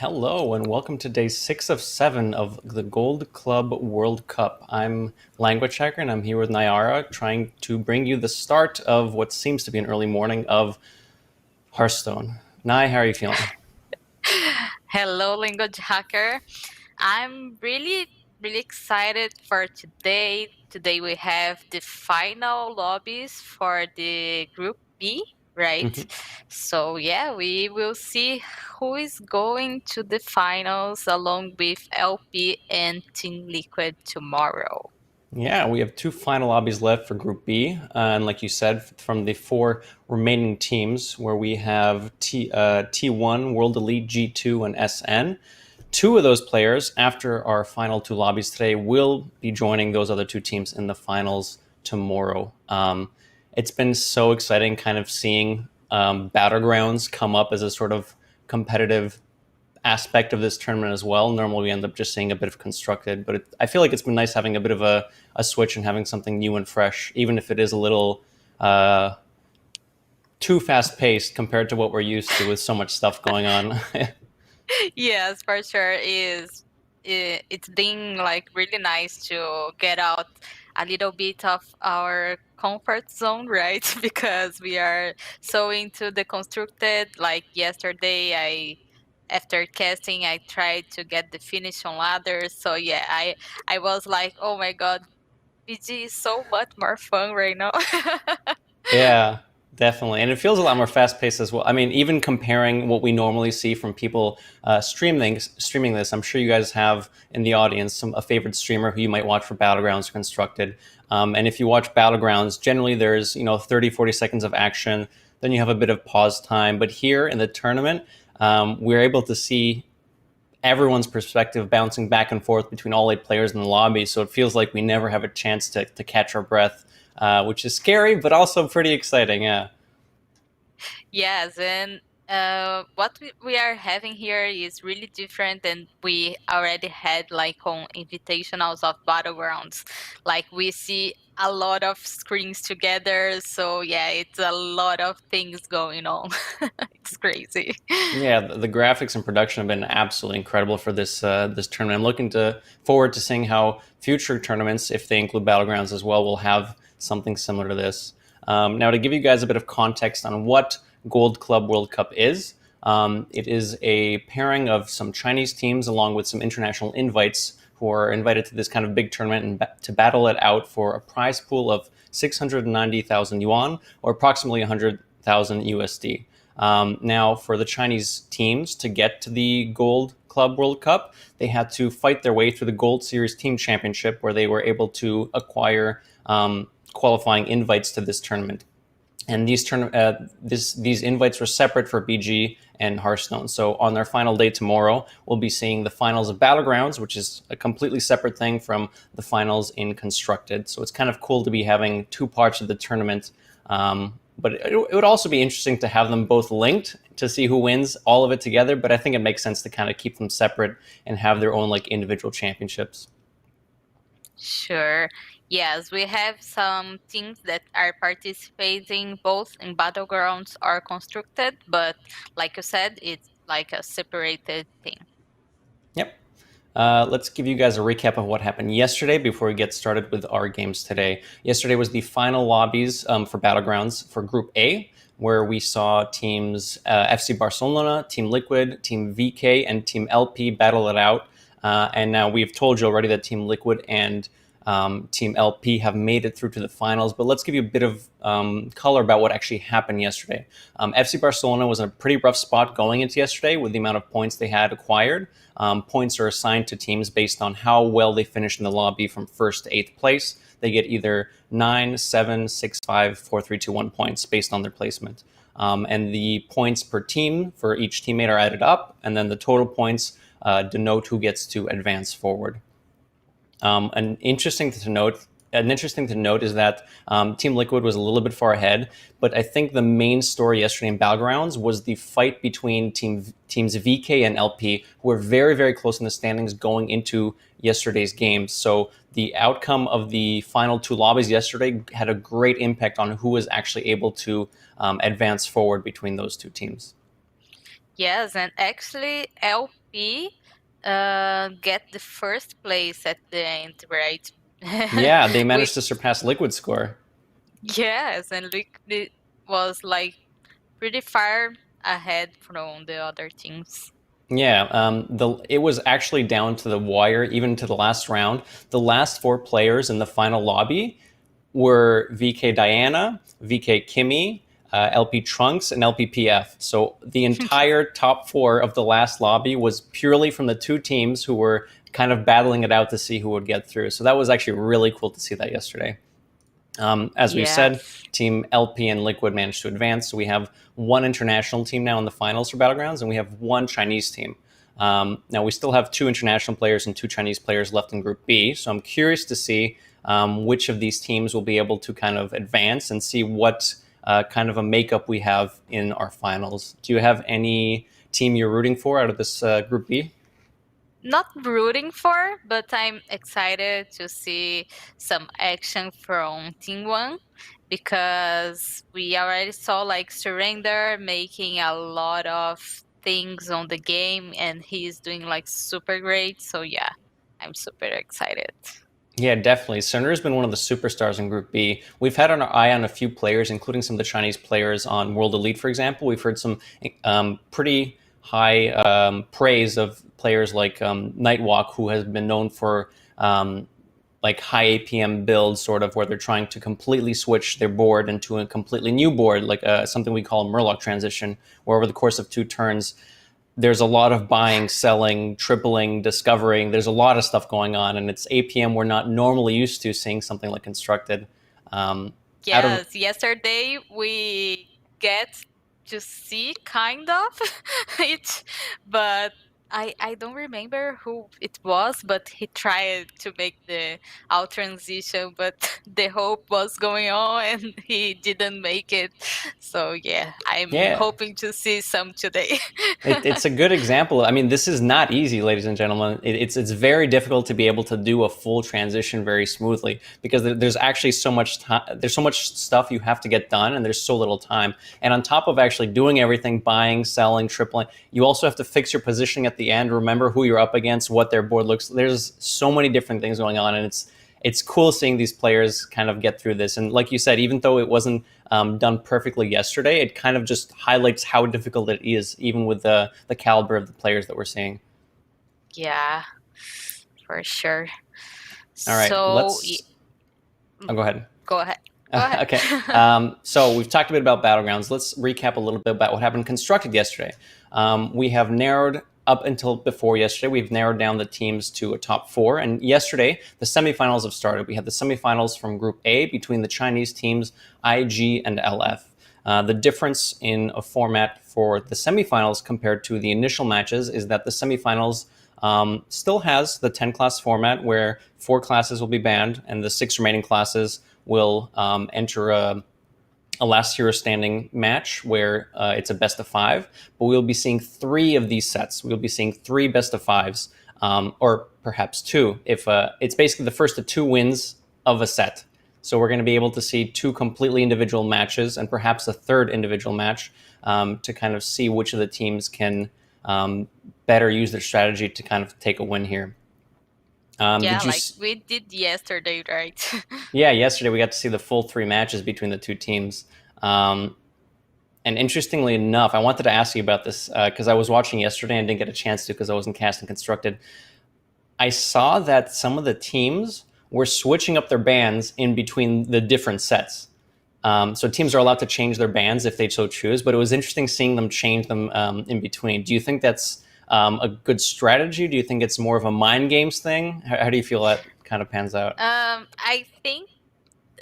Hello and welcome to day 6 of 7 of the Gold Club World Cup. I'm Language Hacker and I'm here with Nyara trying to bring you the start of what seems to be an early morning of Hearthstone. Nye, how are you feeling? Hello, language hacker. I'm really excited for today. Today we have the final lobbies for the Group B, right? Mhm. So yeah, we will see who is going to the finals along with LP and Team Liquid tomorrow. Yeah, we have two final lobbies left for Group B. And like you said, from the four remaining teams, where we have T1, World Elite, G2, and SN. Two of those players, after our final two lobbies today, will be joining those other two teams in the finals tomorrow. It's been so exciting kind of seeing Battlegrounds come up as a sort of competitive aspect of this tournament as well. Normally, we end up just seeing a bit of constructed, but I feel like it's been nice having a bit of a switch and having something new and fresh, even if it is a little uh, too fast paced compared to what we're used to with so much stuff going on. Yes, for sure it's been like really nice to get out a little bit of our comfort zone, right? Because we are so into the constructed. Like yesterday, after casting, I tried to get the finish on ladder. So yeah, I was like, oh my god, PG is so much more fun right now. Yeah, definitely. And it feels a lot more fast paced as well. I mean, even comparing what we normally see from people streaming this, I'm sure you guys have in the audience a favorite streamer who you might watch for Battlegrounds or Constructed. And if you watch Battlegrounds, generally there's, 30, 40 seconds of action. Then you have a bit of pause time. But here in the tournament, we're able to see everyone's perspective bouncing back and forth between all 8 players in the lobby. So it feels like we never have a chance to catch our breath, which is scary, but also pretty exciting. Yeah. Yes, and what we are having here is really different than we already had like on invitationals of Battlegrounds. Like we see a lot of screens together, so yeah, it's a lot of things going on. It's crazy. Yeah, the graphics and production have been absolutely incredible for this tournament. I'm looking forward to seeing how future tournaments, if they include battlegrounds as well, will have something similar to this. Now, to give you guys a bit of context on what Gold Club World Cup is, it is a pairing of some Chinese teams along with some international invites who are invited to this kind of big tournament and to battle it out for a prize pool of 690,000 yuan, or approximately 100,000 USD. Now, for the Chinese teams to get to the Gold Club World Cup, they had to fight their way through the Gold Series Team Championship, where they were able to acquire qualifying invites to this tournament. And these invites were separate for BG and Hearthstone. So on their final day tomorrow, we'll be seeing the finals of Battlegrounds, which is a completely separate thing from the finals in Constructed. So it's kind of cool to be having two parts of the tournament. But it would also be interesting to have them both linked to see who wins all of it together. But I think it makes sense to kind of keep them separate and have their own like individual championships. Sure. Yes, we have some teams that are participating both in Battlegrounds or Constructed, but like you said, it's like a separated thing. Yep. Let's give you guys a recap of what happened yesterday before we get started with our games today. Yesterday was the final lobbies for Battlegrounds for Group A, where we saw teams FC Barcelona, Team Liquid, Team VK, and Team LP battle it out. And now we've told you already that Team Liquid and Team LP have made it through to the finals. But let's give you a bit of color about what actually happened yesterday. FC Barcelona was in a pretty rough spot going into yesterday with the amount of points they had acquired. Points are assigned to teams based on how well they finish in the lobby from first to eighth place. They get either 9, 7, 6, 5, 4, 3, 2, 1 points based on their placement. And the points per team for each teammate are added up, and then the total points denote who gets to advance forward. And interesting to note. An interesting to note is that Team Liquid was a little bit far ahead, but I think the main story yesterday in Battlegrounds was the fight between teams VK and LP, who were very, very close in the standings going into yesterday's games. So the outcome of the final two lobbies yesterday had a great impact on who was actually able to advance forward between those two teams. Yes, and actually LP get the first place at the end, right? Yeah, they managed to Which surpass Liquid score. yes, and Liquid was like pretty far ahead from the other teams. Yeah, it was actually down to the wire, even to the last round. The last four players in the final lobby were VK Diana, VK Kimmy, LP Trunks, and LPPF. So the entire top four of the last lobby was purely from the two teams who were kind of battling it out to see who would get through. So that was actually really cool to see that yesterday. As we said, Yes. Team LP and Liquid managed to advance. So we have one international team now in the finals for Battlegrounds, and we have one Chinese team. Now we still have two international players and two Chinese players left in Group B. So I'm curious to see which of these teams will be able to kind of advance and see what kind of a makeup we have in our finals. Do you have any team you're rooting for out of this Group B? Not rooting for, but I'm excited to see some action from Team One because we already saw like Surrender making a lot of things on the game and he's doing like super great. So yeah, I'm super excited. Yeah, definitely. Cerner's been one of the superstars in Group B. We've had our eye on a few players, including some of the Chinese players on World Elite, for example. We've heard some pretty high praise of players like Nightwalk, who has been known for like high APM builds, sort of where they're trying to completely switch their board into a completely new board, like something we call a Murloc transition, where over the course of two turns, there's a lot of buying, selling, tripling, discovering. There's a lot of stuff going on, and it's APM we're not normally used to seeing something like constructed. Um, Out of Yes, yesterday we get to see kind of it, but I don't remember who it was, but he tried to make the out transition, but the hope was going on and he didn't make it. So yeah, I'm yeah, hoping to see some today. it's a good example. I mean, this is not easy, ladies and gentlemen. It's very difficult to be able to do a full transition very smoothly because there's actually so much time. There's so much stuff you have to get done, and there's so little time. And on top of actually doing everything, buying, selling, tripling, you also have to fix your positioning at the end. Remember who you're up against, what their board looks. There's so many different things going on, and it's cool seeing these players kind of get through this. And like you said, even though it wasn't done perfectly yesterday, it kind of just highlights how difficult it is, even with the caliber of the players that we're seeing. Yeah, for sure. All right, So oh, go ahead. go ahead. Go ahead. Okay. So we've talked a bit about Battlegrounds. Let's recap a little bit about what happened constructed yesterday. We have narrowed up until before yesterday. We've narrowed down the teams to a top four. And yesterday, the semifinals have started. We had the semifinals from Group A between the Chinese teams IG and LF. The difference in a format for the semifinals compared to the initial matches is that the semifinals still has the 10 class format where four classes will be banned and the six remaining classes will enter a last hero standing match where it's a best of five. But we'll be seeing three of these sets. We'll be seeing three best of fives, or perhaps two. If it's basically the first of two wins of a set. So we're going to be able to see two completely individual matches and perhaps a third individual match to kind of see which of the teams can better use their strategy to kind of take a win here. Yeah, Did you? like we did yesterday, right? Yeah, yesterday we got to see the full three matches between the two teams. Um, and interestingly enough, I wanted to ask you about this because I was watching yesterday and didn't get a chance to because I wasn't cast and constructed. I saw that some of the teams were switching up their bands in between the different sets. So teams are allowed to change their bands if they so choose, but it was interesting seeing them change them in between. Do you think that's a good strategy? Do you think it's more of a mind games thing? How do you feel that kind of pans out? I think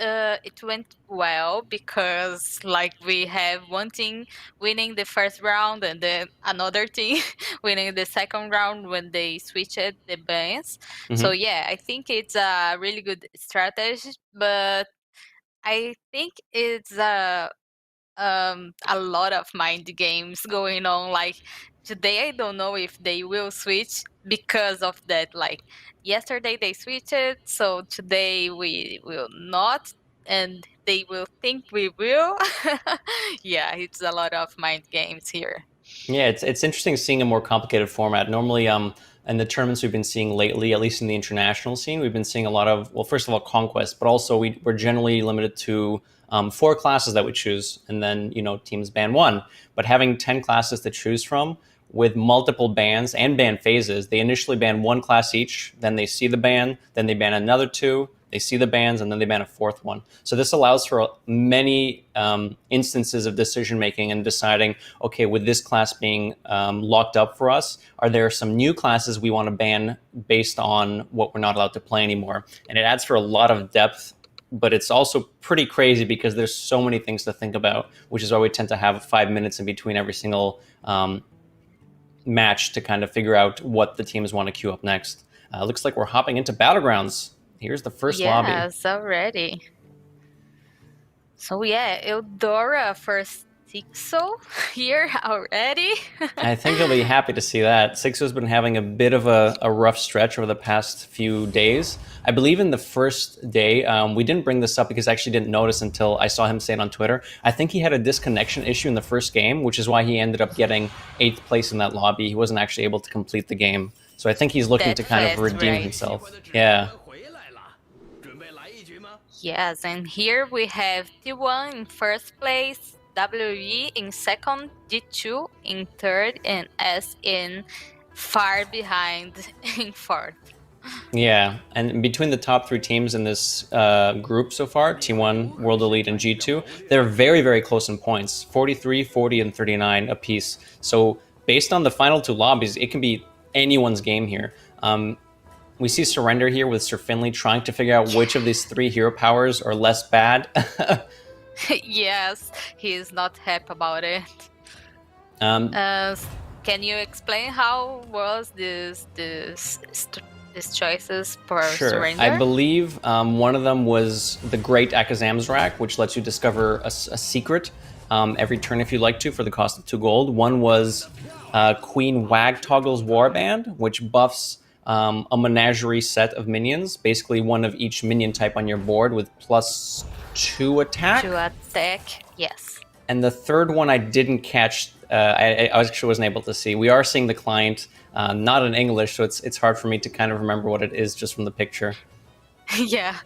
it went well because like we have one team winning the first round and then another team winning the second round when they switched the bands. So Mm-hmm. yeah, I think it's a really good strategy, but I think it's a lot of mind games going on. Like today, I don't know if they will switch because of that. Like yesterday, they switched it, so today we will not, and they will think we will. Yeah, it's a lot of mind games here. Yeah, it's interesting seeing a more complicated format. Normally, in the tournaments we've been seeing lately, at least in the international scene, we've been seeing a lot of, well, first of all, conquest, but also we're generally limited to 4 classes that we choose, and then teams ban one. But having 10 classes to choose from with multiple bans and ban phases, they initially ban 1 class each, then they see the ban, then they ban another 2. They see the bans, and then they ban a 4th one. So this allows for many instances of decision making and deciding, okay, with this class being locked up for us, are there some new classes we want to ban based on what we're not allowed to play anymore? And it adds for a lot of depth, but it's also pretty crazy because there's so many things to think about, which is why we tend to have 5 minutes in between every single match to kind of figure out what the teams want to queue up next. Looks like we're hopping into Battlegrounds. Here's the first lobby. Yes, already. So yeah, Eudora first Sixo here already. I think he'll be happy to see that. Sixo's been having a bit of a rough stretch over the past few days. I believe in the first day, we didn't bring this up because I actually didn't notice until I saw him say it on Twitter. I think he had a disconnection issue in the first game, which is why he ended up getting 8th place in that lobby. He wasn't actually able to complete the game. So I think he's looking to kind of redeem himself. Yeah. Yes, and here we have T1 in first place, WE in second, D2 in third, and S in far behind in fourth. Yeah, and between the top 3 teams in this group so far, T1, World Elite, and G2, they're very, very close in points, 43, 40, and 39 apiece. So based on the final 2 lobbies, it can be anyone's game here. We see Surrender here with Sir Finley trying to figure out which of these 3 hero powers are less bad. Yes, he's not happy about it. Can you explain how was these choices for Surrender? I believe one of them was the Great Akazam's Rack, which lets you discover a secret every turn if you'd like to for the cost of 2 gold. One was Queen Wagtoggle's Warband, which buffs a menagerie set of minions, basically one of each minion type on your board with +2 attack. 2 attack, yes. And the third one I didn't catch. I actually wasn't able to see. We are seeing the client not in English, so it's hard for me to kind of remember what it is just from the picture. Yeah.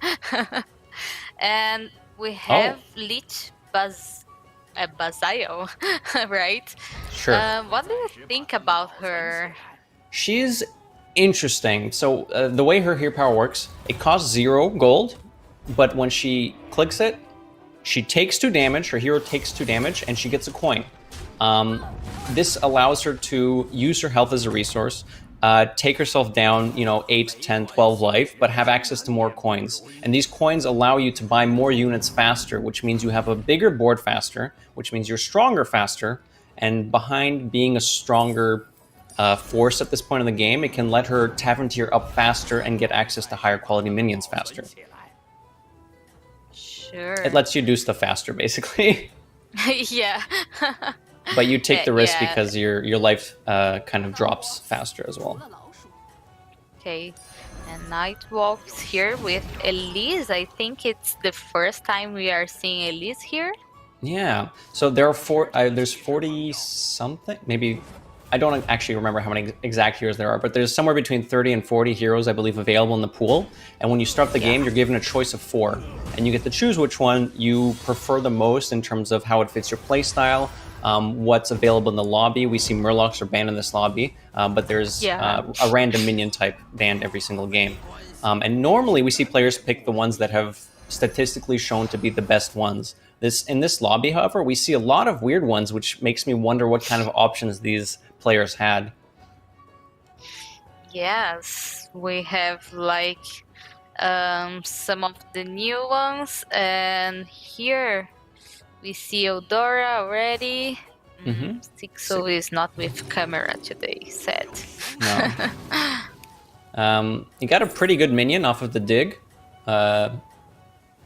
And we have Lich Bazayo, right? Sure. What do you think about her? She's interesting. So the way her hero power works, it costs 0 gold, but when she clicks it, she takes 2 damage, her hero takes 2 damage, and she gets a coin. This allows her to use her health as a resource, take herself down, 8, 10, 12 life, but have access to more coins. And these coins allow you to buy more units faster, which means you have a bigger board faster, which means you're stronger faster. And behind being a stronger force at this point in the game, it can let her tavern tier up faster and get access to higher quality minions faster. Sure. It lets you do stuff faster, basically. Yeah. But you take the risk because your life kind of drops faster as well. Okay. And Nightwalk's here with Elise. I think it's the first time we are seeing Elise here. Yeah. So there are there's 40 something, maybe. I don't actually remember how many exact heroes there are, but there's somewhere between 30 and 40 heroes, I believe, available in the pool. And when you start the game, you're given a choice of 4. And you get to choose which one you prefer the most in terms of how it fits your playstyle, what's available in the lobby. We see Murlocs are banned in this lobby, but there's a random minion type banned every single game. And normally we see players pick the ones that have statistically shown to be the best ones. In this lobby, however, we see a lot of weird ones, which makes me wonder what kind of options these players had. Yes, we have like some of the new ones, and here we see Eudora already. Sixo is not with camera today, sad. No. You got a pretty good minion off of the dig.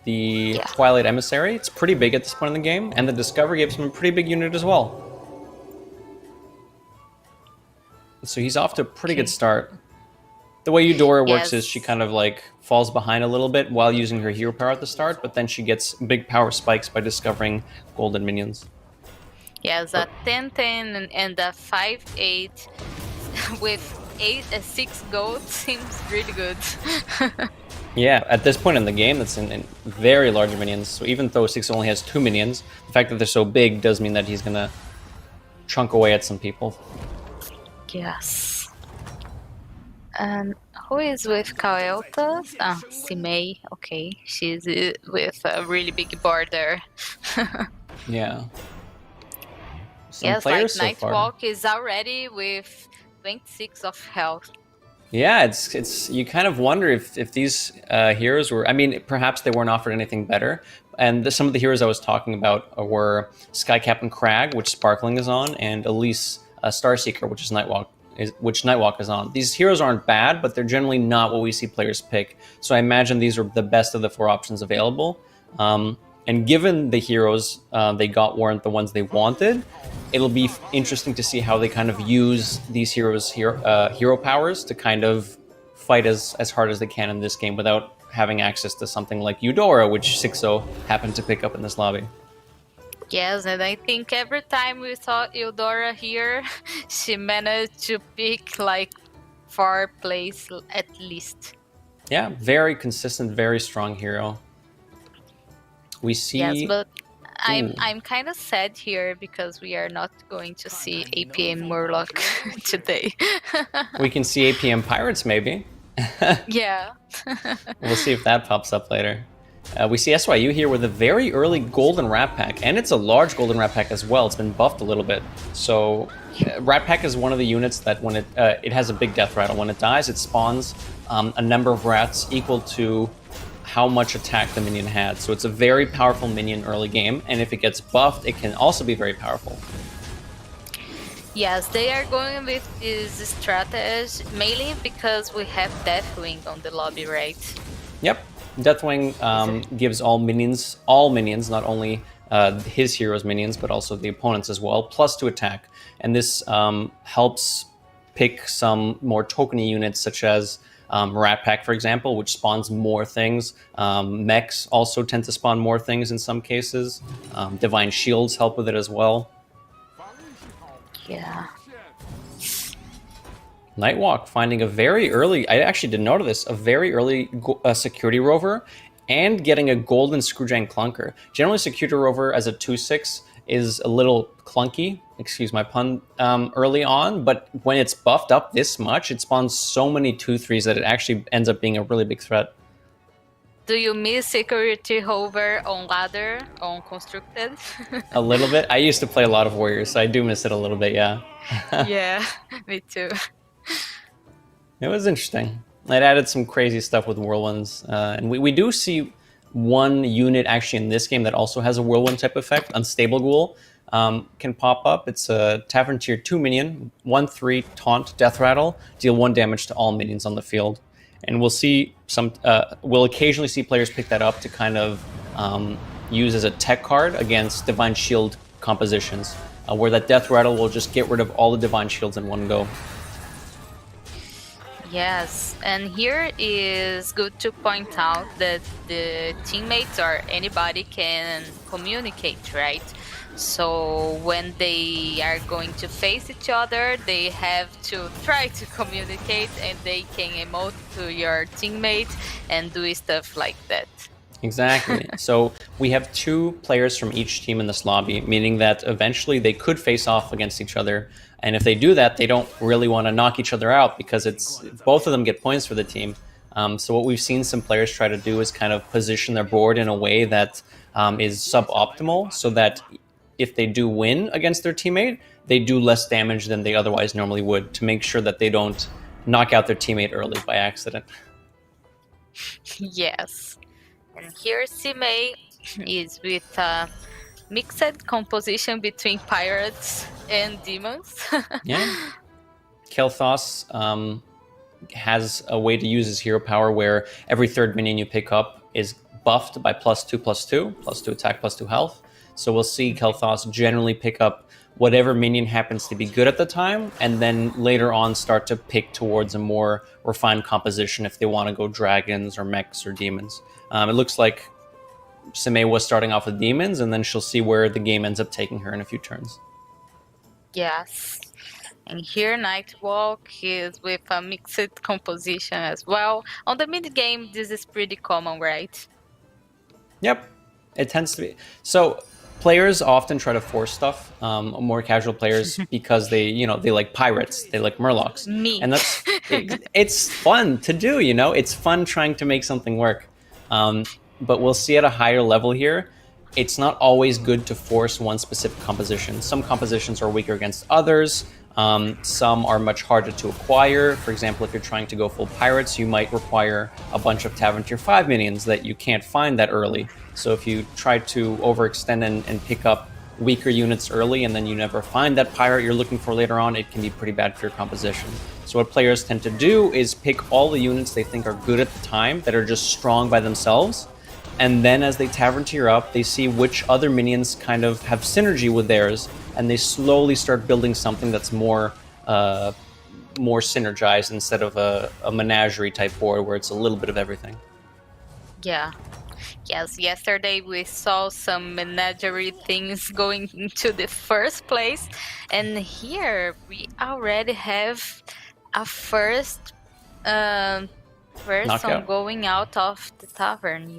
The Twilight Emissary, it's pretty big at this point in the game, and the Discover gives him a pretty big unit as well. So he's off to a pretty good start. The way Eudora works is she kind of like falls behind a little bit while using her hero power at the start, but then she gets big power spikes by discovering golden minions. Yes, a 10-10 and a 5-8 with 6 gold seems really good. Yeah, at this point in the game, that's in very large minions. So even though 6 only has 2 minions, the fact that they're so big does mean that he's gonna chunk away at some people. Yes. And who is with Kael'thas? Ah, Simei. Okay, she's with a really big border. Yeah. Some Yes, like players so far. Nightwalk is already with 26 of health. Yeah, it's you kind of wonder if these heroes were. I mean, perhaps they weren't offered anything better. And some of the heroes I was talking about were Sky Captain Crag, which Sparkling is on, and Elise Starseeker, which is Nightwalk is on. These heroes aren't bad, but they're generally not what we see players pick. So I imagine these are the best of the 4 options available. And given the heroes they got weren't the ones they wanted, it'll be interesting to see how they kind of use these heroes' hero powers to kind of fight as hard as they can in this game without having access to something like Eudora, which 6-0 happened to pick up in this lobby. Yes, and I think every time we saw Eudora here, she managed to pick like 4 plays at least. Yeah, very consistent, very strong hero. We see. Yes, but I'm kind of sad here because we are not going to see APM Murloc today. We can see APM Pirates maybe. Yeah. We'll see if that pops up later. We see SYU here with a very early golden rat pack, and it's a large golden rat pack as well. It's been buffed a little bit. So rat pack is one of the units that when it has a big death rattle. When it dies, it spawns a number of rats equal to how much attack the minion had. So it's a very powerful minion early game, and if it gets buffed, it can also be very powerful. Yes, they are going with this strategy mainly because we have Deathwing on the lobby, right? Yep. Deathwing gives all minions, not only his hero's minions, but also the opponents as well, +2 attack. And this helps pick some more tokeny units such as Rat Pack, for example, which spawns more things. Mechs also tend to spawn more things in some cases. Divine Shields help with it as well. Yeah. Nightwalk finding a very early, I actually didn't notice this, a very early security rover and getting a golden Screwjang Clunker. Generally, security rover as a 2/6 is a little clunky, excuse my pun, early on, but when it's buffed up this much, it spawns so many 2/3s that it actually ends up being a really big threat. Do you miss security hover on ladder, on constructed? A little bit. I used to play a lot of warriors, so I do miss it a little bit, yeah. Yeah, me too. It was interesting. It added some crazy stuff with whirlwinds. And we do see one unit actually in this game that also has a whirlwind type effect. Unstable Ghoul can pop up. It's a Tavern Tier 2 minion, 1/3 taunt death rattle, deal 1 damage to all minions on the field. And we'll see we'll occasionally see players pick that up to kind of use as a tech card against Divine Shield compositions, where that death rattle will just get rid of all the Divine Shields in one go. Yes, and here is good to point out that the teammates or anybody can communicate, right? So when they are going to face each other, they have to try to communicate and they can emote to your teammate and do stuff like that. Exactly. So we have 2 players from each team in this lobby, meaning that eventually they could face off against each other. And if they do that, they don't really want to knock each other out because it's both of them get points for the team. So what we've seen some players try to do is kind of position their board in a way that is suboptimal, so that if they do win against their teammate, they do less damage than they otherwise normally would, to make sure that they don't knock out their teammate early by accident. Yes. And here Simei is with a mixed composition between pirates and demons. Yeah. Kel'Thas has a way to use his hero power where every 3rd minion you pick up is buffed by +2/+2, +2 attack, +2 health. So we'll see Kel'Thas generally pick up whatever minion happens to be good at the time, and then later on start to pick towards a more refined composition if they want to go dragons or mechs or demons. It looks like Simei was starting off with demons, and then she'll see where the game ends up taking her in a few turns. Yes. And here Nightwalk is with a mixed composition as well. On the mid game, this is pretty common, right? Yep, it tends to be. So players often try to force stuff. More casual players because they like pirates, they like murlocs, Me. and it's fun to do. It's fun trying to make something work. But we'll see at a higher level here. It's not always good to force one specific composition. Some compositions are weaker against others. Some are much harder to acquire. For example, if you're trying to go full pirates, you might require a bunch of Tavern Tier 5 minions that you can't find that early. So if you try to overextend and pick up weaker units early and then you never find that pirate you're looking for later on, it can be pretty bad for your composition. So what players tend to do is pick all the units they think are good at the time, that are just strong by themselves, and then as they tavern tier up, they see which other minions kind of have synergy with theirs, and they slowly start building something that's more synergized instead of a menagerie type board where it's a little bit of everything. Yeah. Yes, yesterday we saw some menagerie things going into the first place, and here we already have a first person Knockout. going out of the tavern.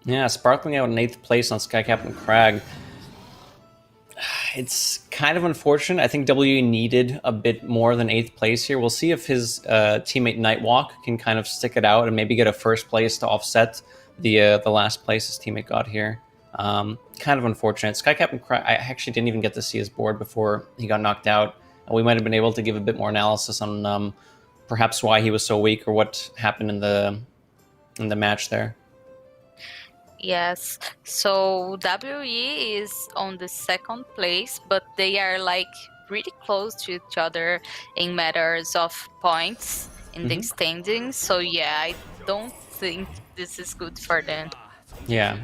Yeah, sparkling out in 8th place on Sky Captain Crag. It's kind of unfortunate. I think WE needed a bit more than 8th place here. We'll see if his teammate Nightwalk can kind of stick it out and maybe get a first place to offset the last place his teammate got here. Kind of unfortunate. Sky Captain Crag, I actually didn't even get to see his board before he got knocked out. We might have been able to give a bit more analysis on perhaps why he was so weak or what happened in the match there. Yes, so WE is on the second place, but they are like pretty close to each other in matters of points in the standings. So yeah, I don't think this is good for them. Yeah.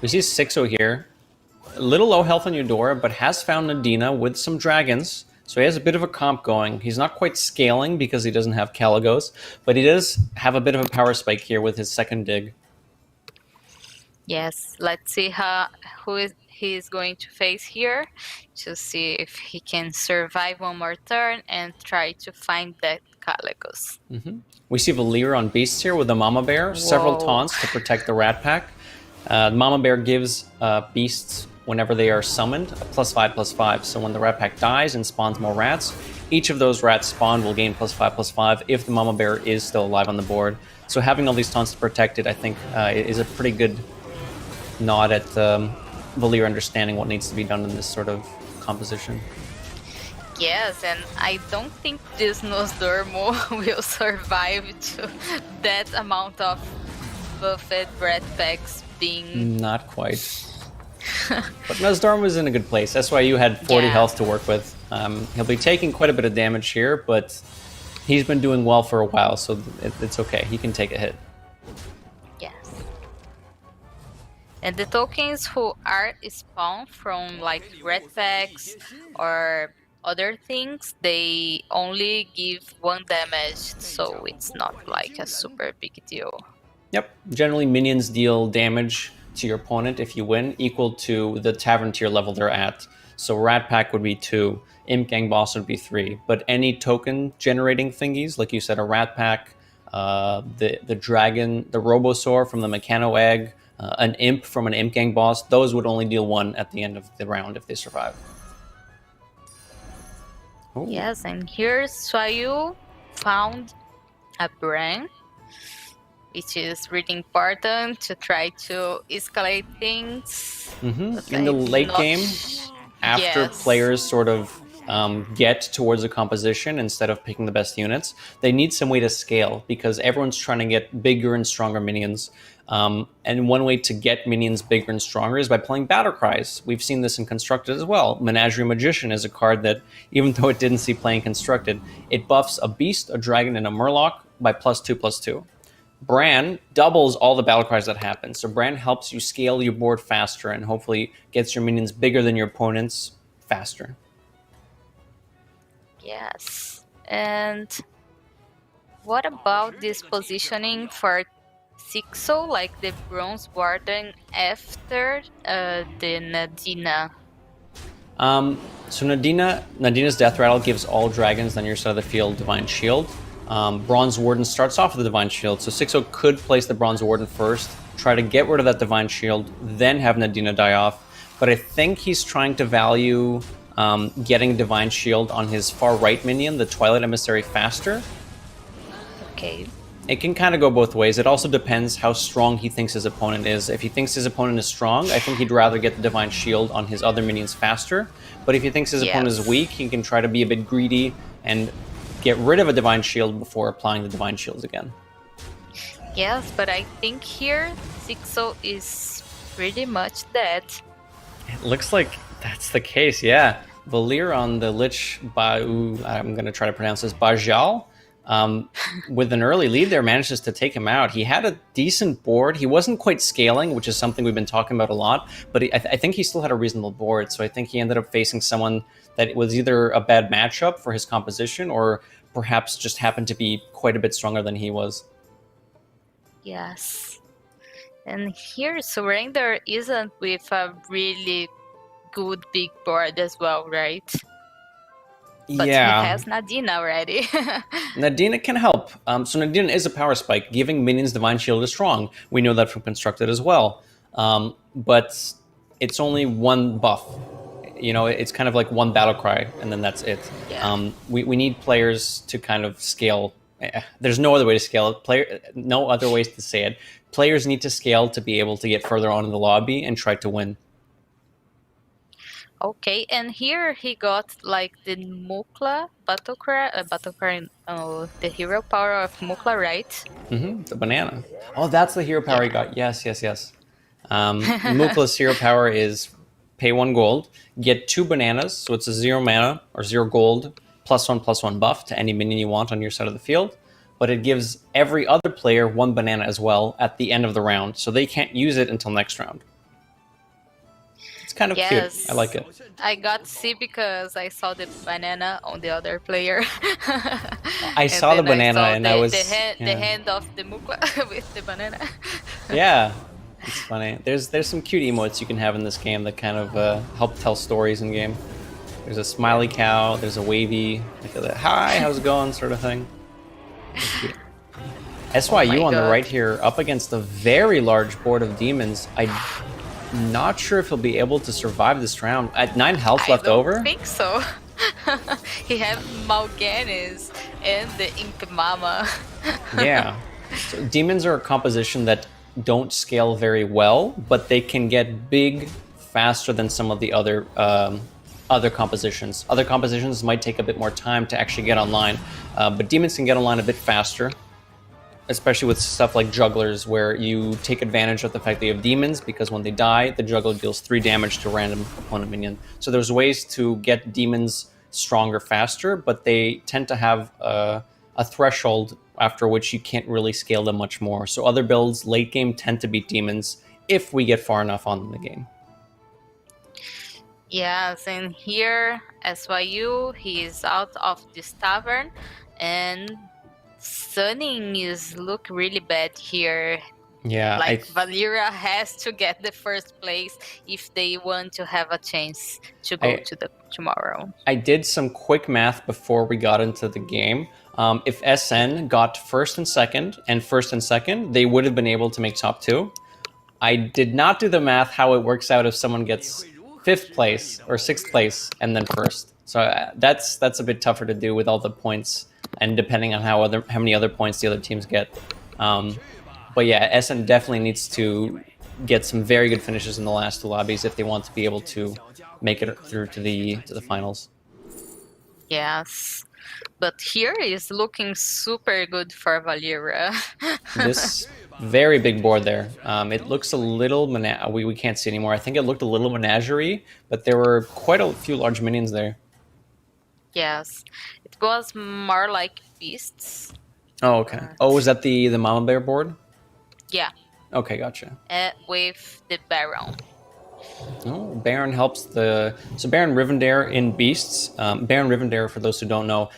We see 6-0 here. A little low health on Eudora, but has found Nadina with some dragons. So he has a bit of a comp going. He's not quite scaling because he doesn't have Caligos, but he does have a bit of a power spike here with his second dig. Yes, let's see who he is going to face here to see if he can survive one more turn and try to find that Caligos. We see Valir on Beasts here with the Mama Bear, several taunts to protect the Rat Pack. Mama Bear gives Beasts, whenever they are summoned, a +5/+5. So when the Rat Pack dies and spawns more rats, each of those rats spawned will gain +5/+5 if the Mama Bear is still alive on the board. So having all these taunts to protect it, I think, is a pretty good nod at Valir understanding what needs to be done in this sort of composition. Yes, and I don't think this Nosdormo will survive to that amount of buffet red packs being... Not quite. But Nosdormo is in a good place. That's why you had 40 health to work with. He'll be taking quite a bit of damage here, but he's been doing well for a while, so it's okay. He can take a hit. And the tokens who are spawned from like red packs or other things, they only give 1 damage, so it's not like a super big deal. Yep. Generally, minions deal damage to your opponent if you win, equal to the tavern tier level they're at. So Rat Pack would be 2, Imp Gang Boss would be 3, but any token generating thingies, like you said, a Rat Pack, the Dragon, the Robosaur from the Mechano Egg, an Imp from an Imp Gang Boss, those would only deal 1 at the end of the round if they survive. Ooh. Yes, and here Swayu found a Bran, which is really important to try to escalate things. In the late game, after players sort of get towards a composition instead of picking the best units, they need some way to scale because everyone's trying to get bigger and stronger minions. And one way to get minions bigger and stronger is by playing battle cries. We've seen this in Constructed as well. Menagerie Magician is a card that, even though it didn't see play in Constructed, it buffs a beast, a dragon, and a murloc by +2/+2. Bran doubles all the battle cries that happen. So Bran helps you scale your board faster and hopefully gets your minions bigger than your opponents faster. Yes. And what about this positioning for Sixo, like the Bronze Warden after the Nadina? So Nadina's Death Rattle gives all dragons on your side of the field Divine Shield. Bronze Warden starts off with the Divine Shield, so 6-0 could place the Bronze Warden first, try to get rid of that Divine Shield, then have Nadina die off. But I think he's trying to value getting Divine Shield on his far right minion, the Twilight Emissary, faster. Okay. It can kind of go both ways. It also depends how strong he thinks his opponent is. If he thinks his opponent is strong, I think he'd rather get the Divine Shield on his other minions faster. But if he thinks his opponent is weak, he can try to be a bit greedy and get rid of a Divine Shield before applying the Divine Shields again. Yes, but I think here 6-0 is pretty much dead. It looks like that's the case, yeah. Valir on the Lich Ba'u, I'm going to try to pronounce this, Bajal. With an early lead there, manages to take him out. He had a decent board. He wasn't quite scaling, which is something we've been talking about a lot, but I think he still had a reasonable board, so I think he ended up facing someone that was either a bad matchup for his composition or perhaps just happened to be quite a bit stronger than he was. Yes. And here Surrender isn't with a really good big board as well, right? But he has Nadina already. Nadina can help. So Nadina is a power spike. Giving minions Divine Shield is strong. We know that from Constructed as well. But it's only one buff. You know, it's kind of like one battle cry, and then that's it. Yeah. We need players to kind of scale. There's no other way to scale it. No other ways to say it. Players need to scale to be able to get further on in the lobby and try to win. Okay, and here he got like the Mukla Battlecry, the hero power of Mukla, right? The banana. Oh, that's the hero power he got. Yes. Mukla's hero power is pay 1 gold, get 2 bananas, so it's a 0 mana or 0 gold, +1/+1 buff to any minion you want on your side of the field. But it gives every other player 1 banana as well at the end of the round, so they can't use it until next round. Kind of cute. I like it. I got C because I saw the banana on the other player. I saw the banana and I was the hand of the Mukla with the banana. Yeah, it's funny. There's some cute emotes you can have in this game that kind of help tell stories in game. There's a smiley cow. There's a wavy, like a hi, how's it going sort of thing. SYU on the right here, up against a very large board of demons. I'm not sure if he'll be able to survive this round. At 9 health left over? I think so. He has Mal'Ganis and the Ink Mama. Yeah. So demons are a composition that don't scale very well, but they can get big faster than some of the other compositions. Other compositions might take a bit more time to actually get online, but demons can get online a bit faster. Especially with stuff like jugglers, where you take advantage of the fact that you have demons, because when they die, the juggler deals 3 damage to a random opponent minion. So there's ways to get demons stronger faster, but they tend to have a threshold after which you can't really scale them much more. So other builds late game tend to beat demons if we get far enough on in the game. Yes, and here SYU, he is out of this tavern, and Sunning is look really bad here. Yeah, like Valyria has to get the first place if they want to have a chance to go to the tomorrow. I did some quick math before we got into the game. If SN got first and second, they would have been able to make top 2. I did not do the math how it works out if someone gets 5th place or 6th place and then first. So that's a bit tougher to do with all the points and depending on how many other points the other teams get. But yeah, SN definitely needs to get some very good finishes in the last 2 lobbies if they want to be able to make it through to the finals. Yes, but here is looking super good for Valyria. This very big board there. It looks a little we can't see anymore. I think it looked a little menagerie, but there were quite a few large minions there. Yes, it was more like beasts. Oh, okay. Was that the Mama Bear board? Yeah. Okay, gotcha. With the Baron. Oh, Baron helps so Baron Rivendare in Beasts. Baron Rivendare, for those who don't know,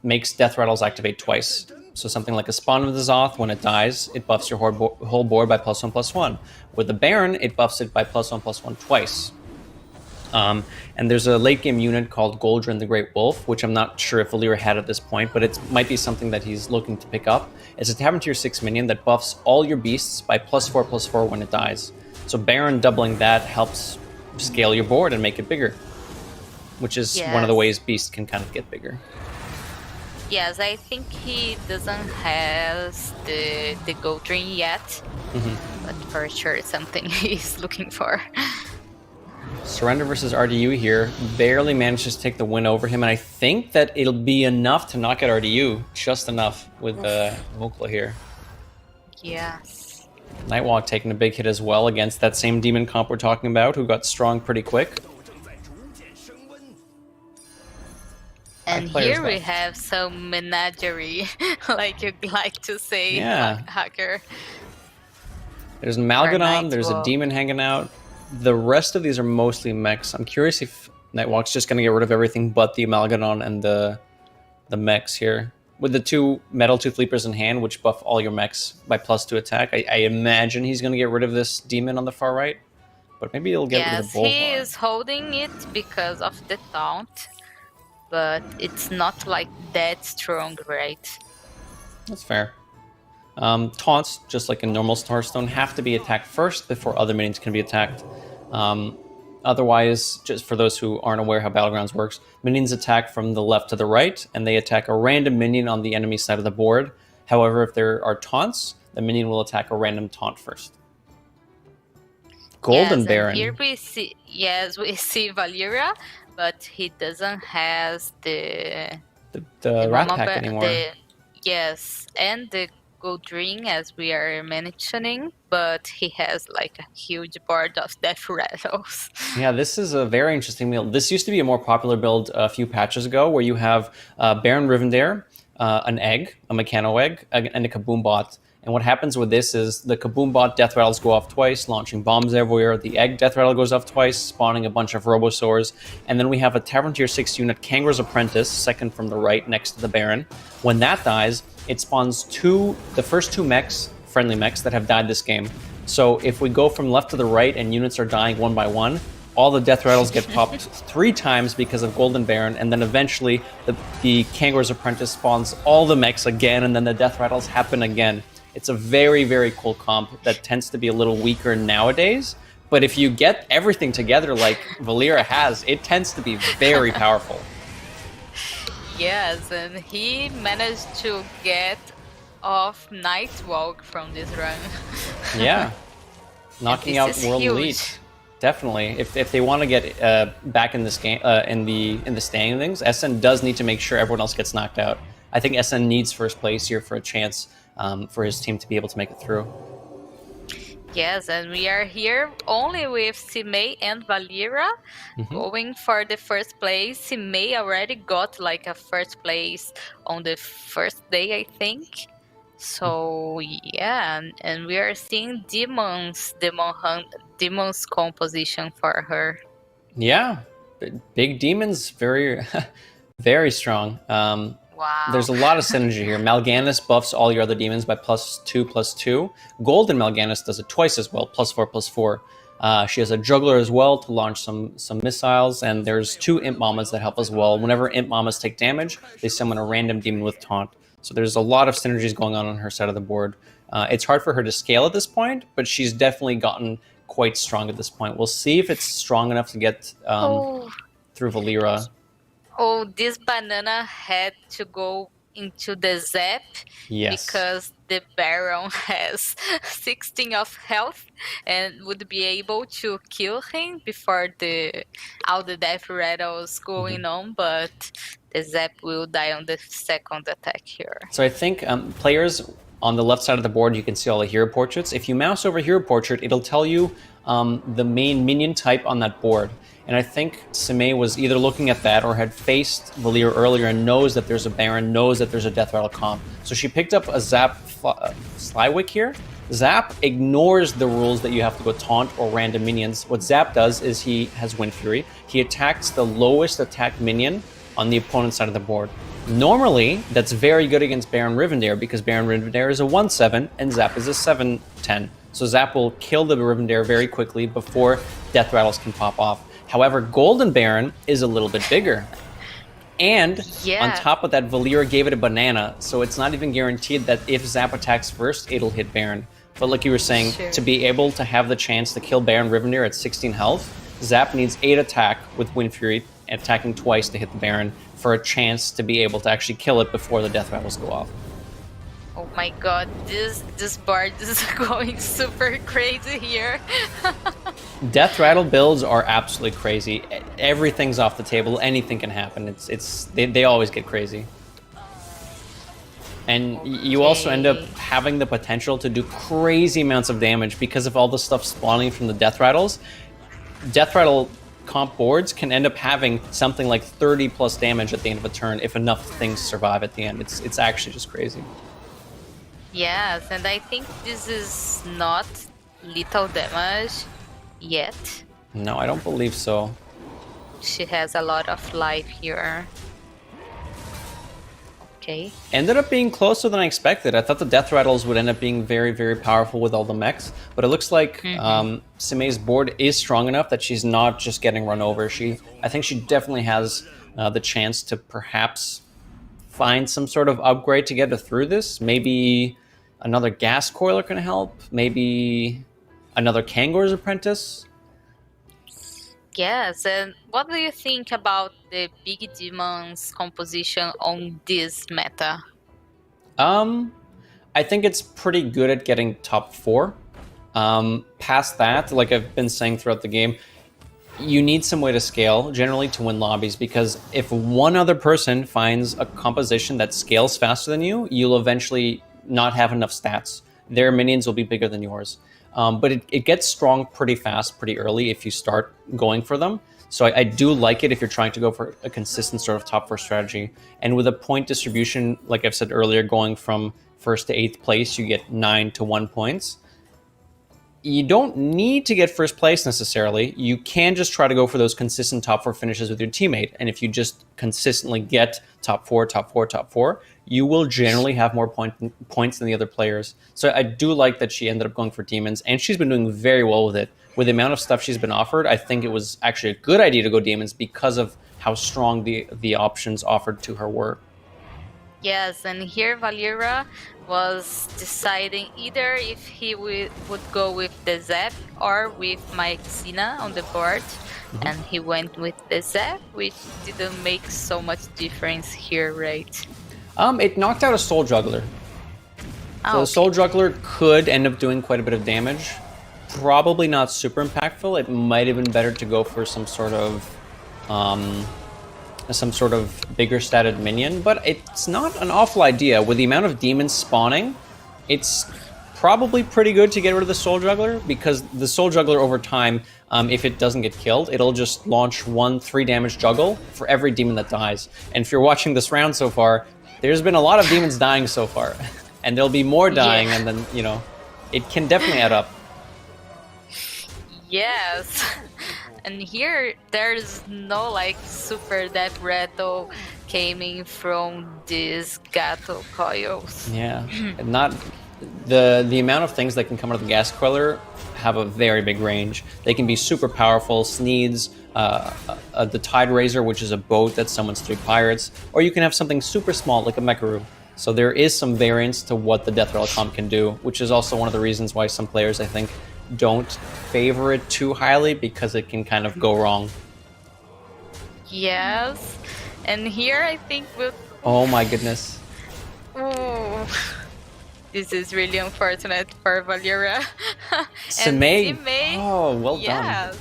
makes Death Rattles activate twice. So something like a Spawn of the Zoth, when it dies, it buffs your whole board by +1/+1. With the Baron, it buffs it by +1/+1 twice. And there's a late game unit called Goldrin the Great Wolf, which I'm not sure if Valir had at this point, but it might be something that he's looking to pick up. It's a Tavern Tier 6 minion that buffs all your beasts by +4/+4 when it dies. So Baron doubling that helps scale your board and make it bigger, which is one of the ways beasts can kind of get bigger. Yes, I think he doesn't have the Goldring yet, but for sure it's something he's looking for. Surrender versus RDU here, barely manages to take the win over him, and I think that it'll be enough to knock out RDU, just enough with Mukla here. Yes. Nightwalk taking a big hit as well against that same demon comp we're talking about, who got strong pretty quick. And here we have some menagerie, like you'd like to say, Hacker. There's Malgadon, there's a demon hanging out. The rest of these are mostly mechs. I'm curious if Nightwalk's just going to get rid of everything but the Malgadon and the mechs here. With the 2 Metal Tooth Leapers in hand, which buff all your mechs by +2 attack, I imagine he's going to get rid of this demon on the far right. But maybe he'll get rid of the Bullhorn. Yes, he is holding it because of the taunt. But it's not like that strong, right? That's fair. Taunts, just like in normal Hearthstone, have to be attacked first before other minions can be attacked. Otherwise, just for those who aren't aware how Battlegrounds works, minions attack from the left to the right, and they attack a random minion on the enemy side of the board. However, if there are taunts, the minion will attack a random taunt first. Golden Baron. Here we see, we see Valyria, but he doesn't have the Rat Pack anymore. And the Goldring, as we are mentioning, but he has like a huge board of death rattles. Yeah, this is a very interesting build. This used to be a more popular build a few patches ago, where you have Baron Rivendare, an egg, a Mechano egg, and a Kaboom bot. And what happens with this is the Kaboom bot death rattles go off twice, launching bombs everywhere. The egg death rattle goes off twice, spawning a bunch of Robosaurs. And then we have a Tavern Tier 6 unit, Kangaroo's Apprentice, second from the right next to the Baron. When that dies, it spawns the first 2 mechs, friendly mechs, that have died this game. So if we go from left to the right and units are dying one by one, all the death rattles get popped 3 times because of Golden Baron, and then eventually the Kangaroo's Apprentice spawns all the mechs again, and then the death rattles happen again. It's a very, very cool comp that tends to be a little weaker nowadays, but if you get everything together like Valyria has, it tends to be very powerful. Yes, and he managed to get off Nightwalk from this run. Yeah, knocking out World Elite. Definitely. If they want to get back in this game, in the standings, SN does need to make sure everyone else gets knocked out. I think SN needs first place here for a chance for his team to be able to make it through. Yes, and we are here only with Simei and Valyria going for the first place. Simei already got like a first place on the first day, I think. So yeah, and we are seeing Demon's composition for her. Yeah, big demons, very, very strong. Wow. There's a lot of synergy here. Mal'Ganis buffs all your other demons by +2/+2. Golden Mal'Ganis does it twice as well, +4/+4. She has a juggler as well to launch some missiles, and there's 2 Imp Mamas that help as well. Whenever Imp Mamas take damage, they summon a random demon with taunt. So there's a lot of synergies going on her side of the board. It's hard for her to scale at this point, but she's definitely gotten quite strong at this point. We'll see if it's strong enough to get through Valyria. Oh, this banana had to go into the Zap because the Baron has 16 of health and would be able to kill him before all the death rattles going on, but the Zap will die on the second attack here. So I think players on the left side of the board, you can see all the hero portraits. If you mouse over hero portrait, it'll tell you the main minion type on that board. And I think Simei was either looking at that or had faced Valyria earlier and knows that there's a Baron, knows that there's a Death Rattle comp. So she picked up a Zap Slywick here. Zap ignores the rules that you have to go taunt or random minions. What Zap does is he has Wind Fury. He attacks the lowest attack minion on the opponent's side of the board. Normally, that's very good against Baron Rivendare because Baron Rivendare is a 1/7 and Zap is a 7/10. So Zap will kill the Rivendare very quickly before Death Rattles can pop off. However, Golden Baron is a little bit bigger. And on Yeah, top of that, Valeera gave it a banana, so it's not even guaranteed that if Zap attacks first, it'll hit Baron. But like you were saying, sure. to be able to have the chance to kill Baron Rivendare at 16 health, Zap needs 8 attack with Wind Fury, attacking twice to hit the Baron for a chance to be able to actually kill it before the death rattles go off. Oh my god, this board is going super crazy here. Death rattle builds are absolutely crazy. Everything's off the table. Anything can happen. They always get crazy. And you also end up having the potential to do crazy amounts of damage because of all the stuff spawning from the death rattles. Death rattle comp boards can end up having something like 30 plus damage at the end of a turn if enough things survive at the end. It's actually just crazy. Yes, and I think this is not lethal damage yet. No, I don't believe so. She has a lot of life here. Okay. Ended up being closer than I expected. I thought the death rattles would end up being very, very powerful with all the mechs, but it looks like Simei's board is strong enough that she's not just getting run over. I think she definitely has the chance to perhaps find some sort of upgrade to get her through this. Maybe another gas coiler can help. Maybe another Kangor's apprentice. Yes, and what do you think about the big demons composition on this meta? I think it's pretty good at getting top 4. Past that, like I've been saying throughout the game, you need some way to scale, generally to win lobbies, because if one other person finds a composition that scales faster than you, you'll eventually not have enough stats. Their minions will be bigger than yours. But it gets strong pretty fast, pretty early if you start going for them. So I do like it if you're trying to go for a consistent sort of top 4 strategy. And with a point distribution, like I've said earlier, going from 1st to 8th place, you get 9 to 1 points. You don't need to get 1st place necessarily. You can just try to go for those consistent top 4 finishes with your teammate. And if you just consistently get top 4, top 4, top 4, you will generally have more points than the other players. So I do like that she ended up going for demons, and she's been doing very well with it. With the amount of stuff she's been offered, I think it was actually a good idea to go demons because of how strong the options offered to her were. Yes, and here Valeera was deciding either if he would go with the Zap or with Myxina on the board. And he went with the Zap, which didn't make so much difference here, right? It knocked out a Soul Juggler. So the Soul Juggler could end up doing quite a bit of damage. Probably not super impactful. It might have been better to go for some sort of bigger statted minion, but it's not an awful idea. With the amount of demons spawning, it's probably pretty good to get rid of the Soul Juggler, because the Soul Juggler over time, if it doesn't get killed, it'll just launch 1 3 damage juggle for every demon that dies. And if you're watching this round so far, there's been a lot of demons dying so far. And there'll be more dying, and then, it can definitely add up. Yes. And here, there's no super death rattle coming from these gato coils. Yeah, not the amount of things that can come out of the gas coiler have a very big range. They can be super powerful. Sneeds, the Tide Razor, which is a boat that summons 3 pirates, or you can have something super small like a Mekaru. So there is some variance to what the Death Rattle comp can do, which is also one of the reasons why some players, I think, don't favor it too highly, because it can kind of go wrong. Yes, and here I think with... Oh my goodness. Ooh. This is really unfortunate for Valeera. Simei. Oh, well done.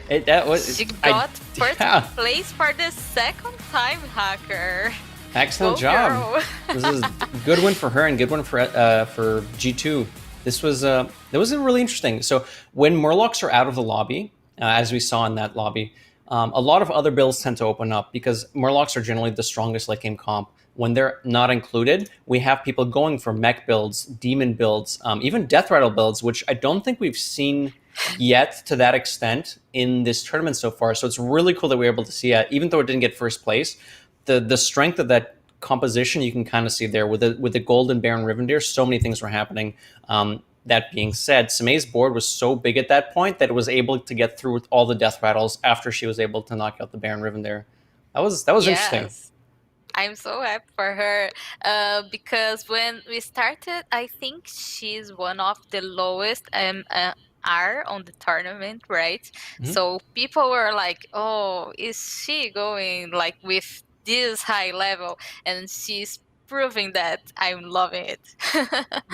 Yes. She got first place for the second time, Hacker. Excellent job. This is a good win for her and good one for G2. This was really interesting. So when Murlocs are out of the lobby, as we saw in that lobby, a lot of other builds tend to open up, because Murlocs are generally the strongest late game comp. When they're not included, we have people going for mech builds, demon builds, even death rattle builds, which I don't think we've seen yet to that extent in this tournament so far. So it's really cool that we're able to see it, even though it didn't get 1st place. The strength of that composition you can kind of see there with the Golden Baron Rivendare. So many things were happening. That being said, Same's board was so big at that point that it was able to get through with all the death rattles after she was able to knock out the Baron Riven there. That was interesting. Yes. I'm so happy for her because when we started, I think she's one of the lowest R on the tournament, right? Mhm. So people were like, "Oh, is she going like with this high level?" And she's proving that. I'm loving it.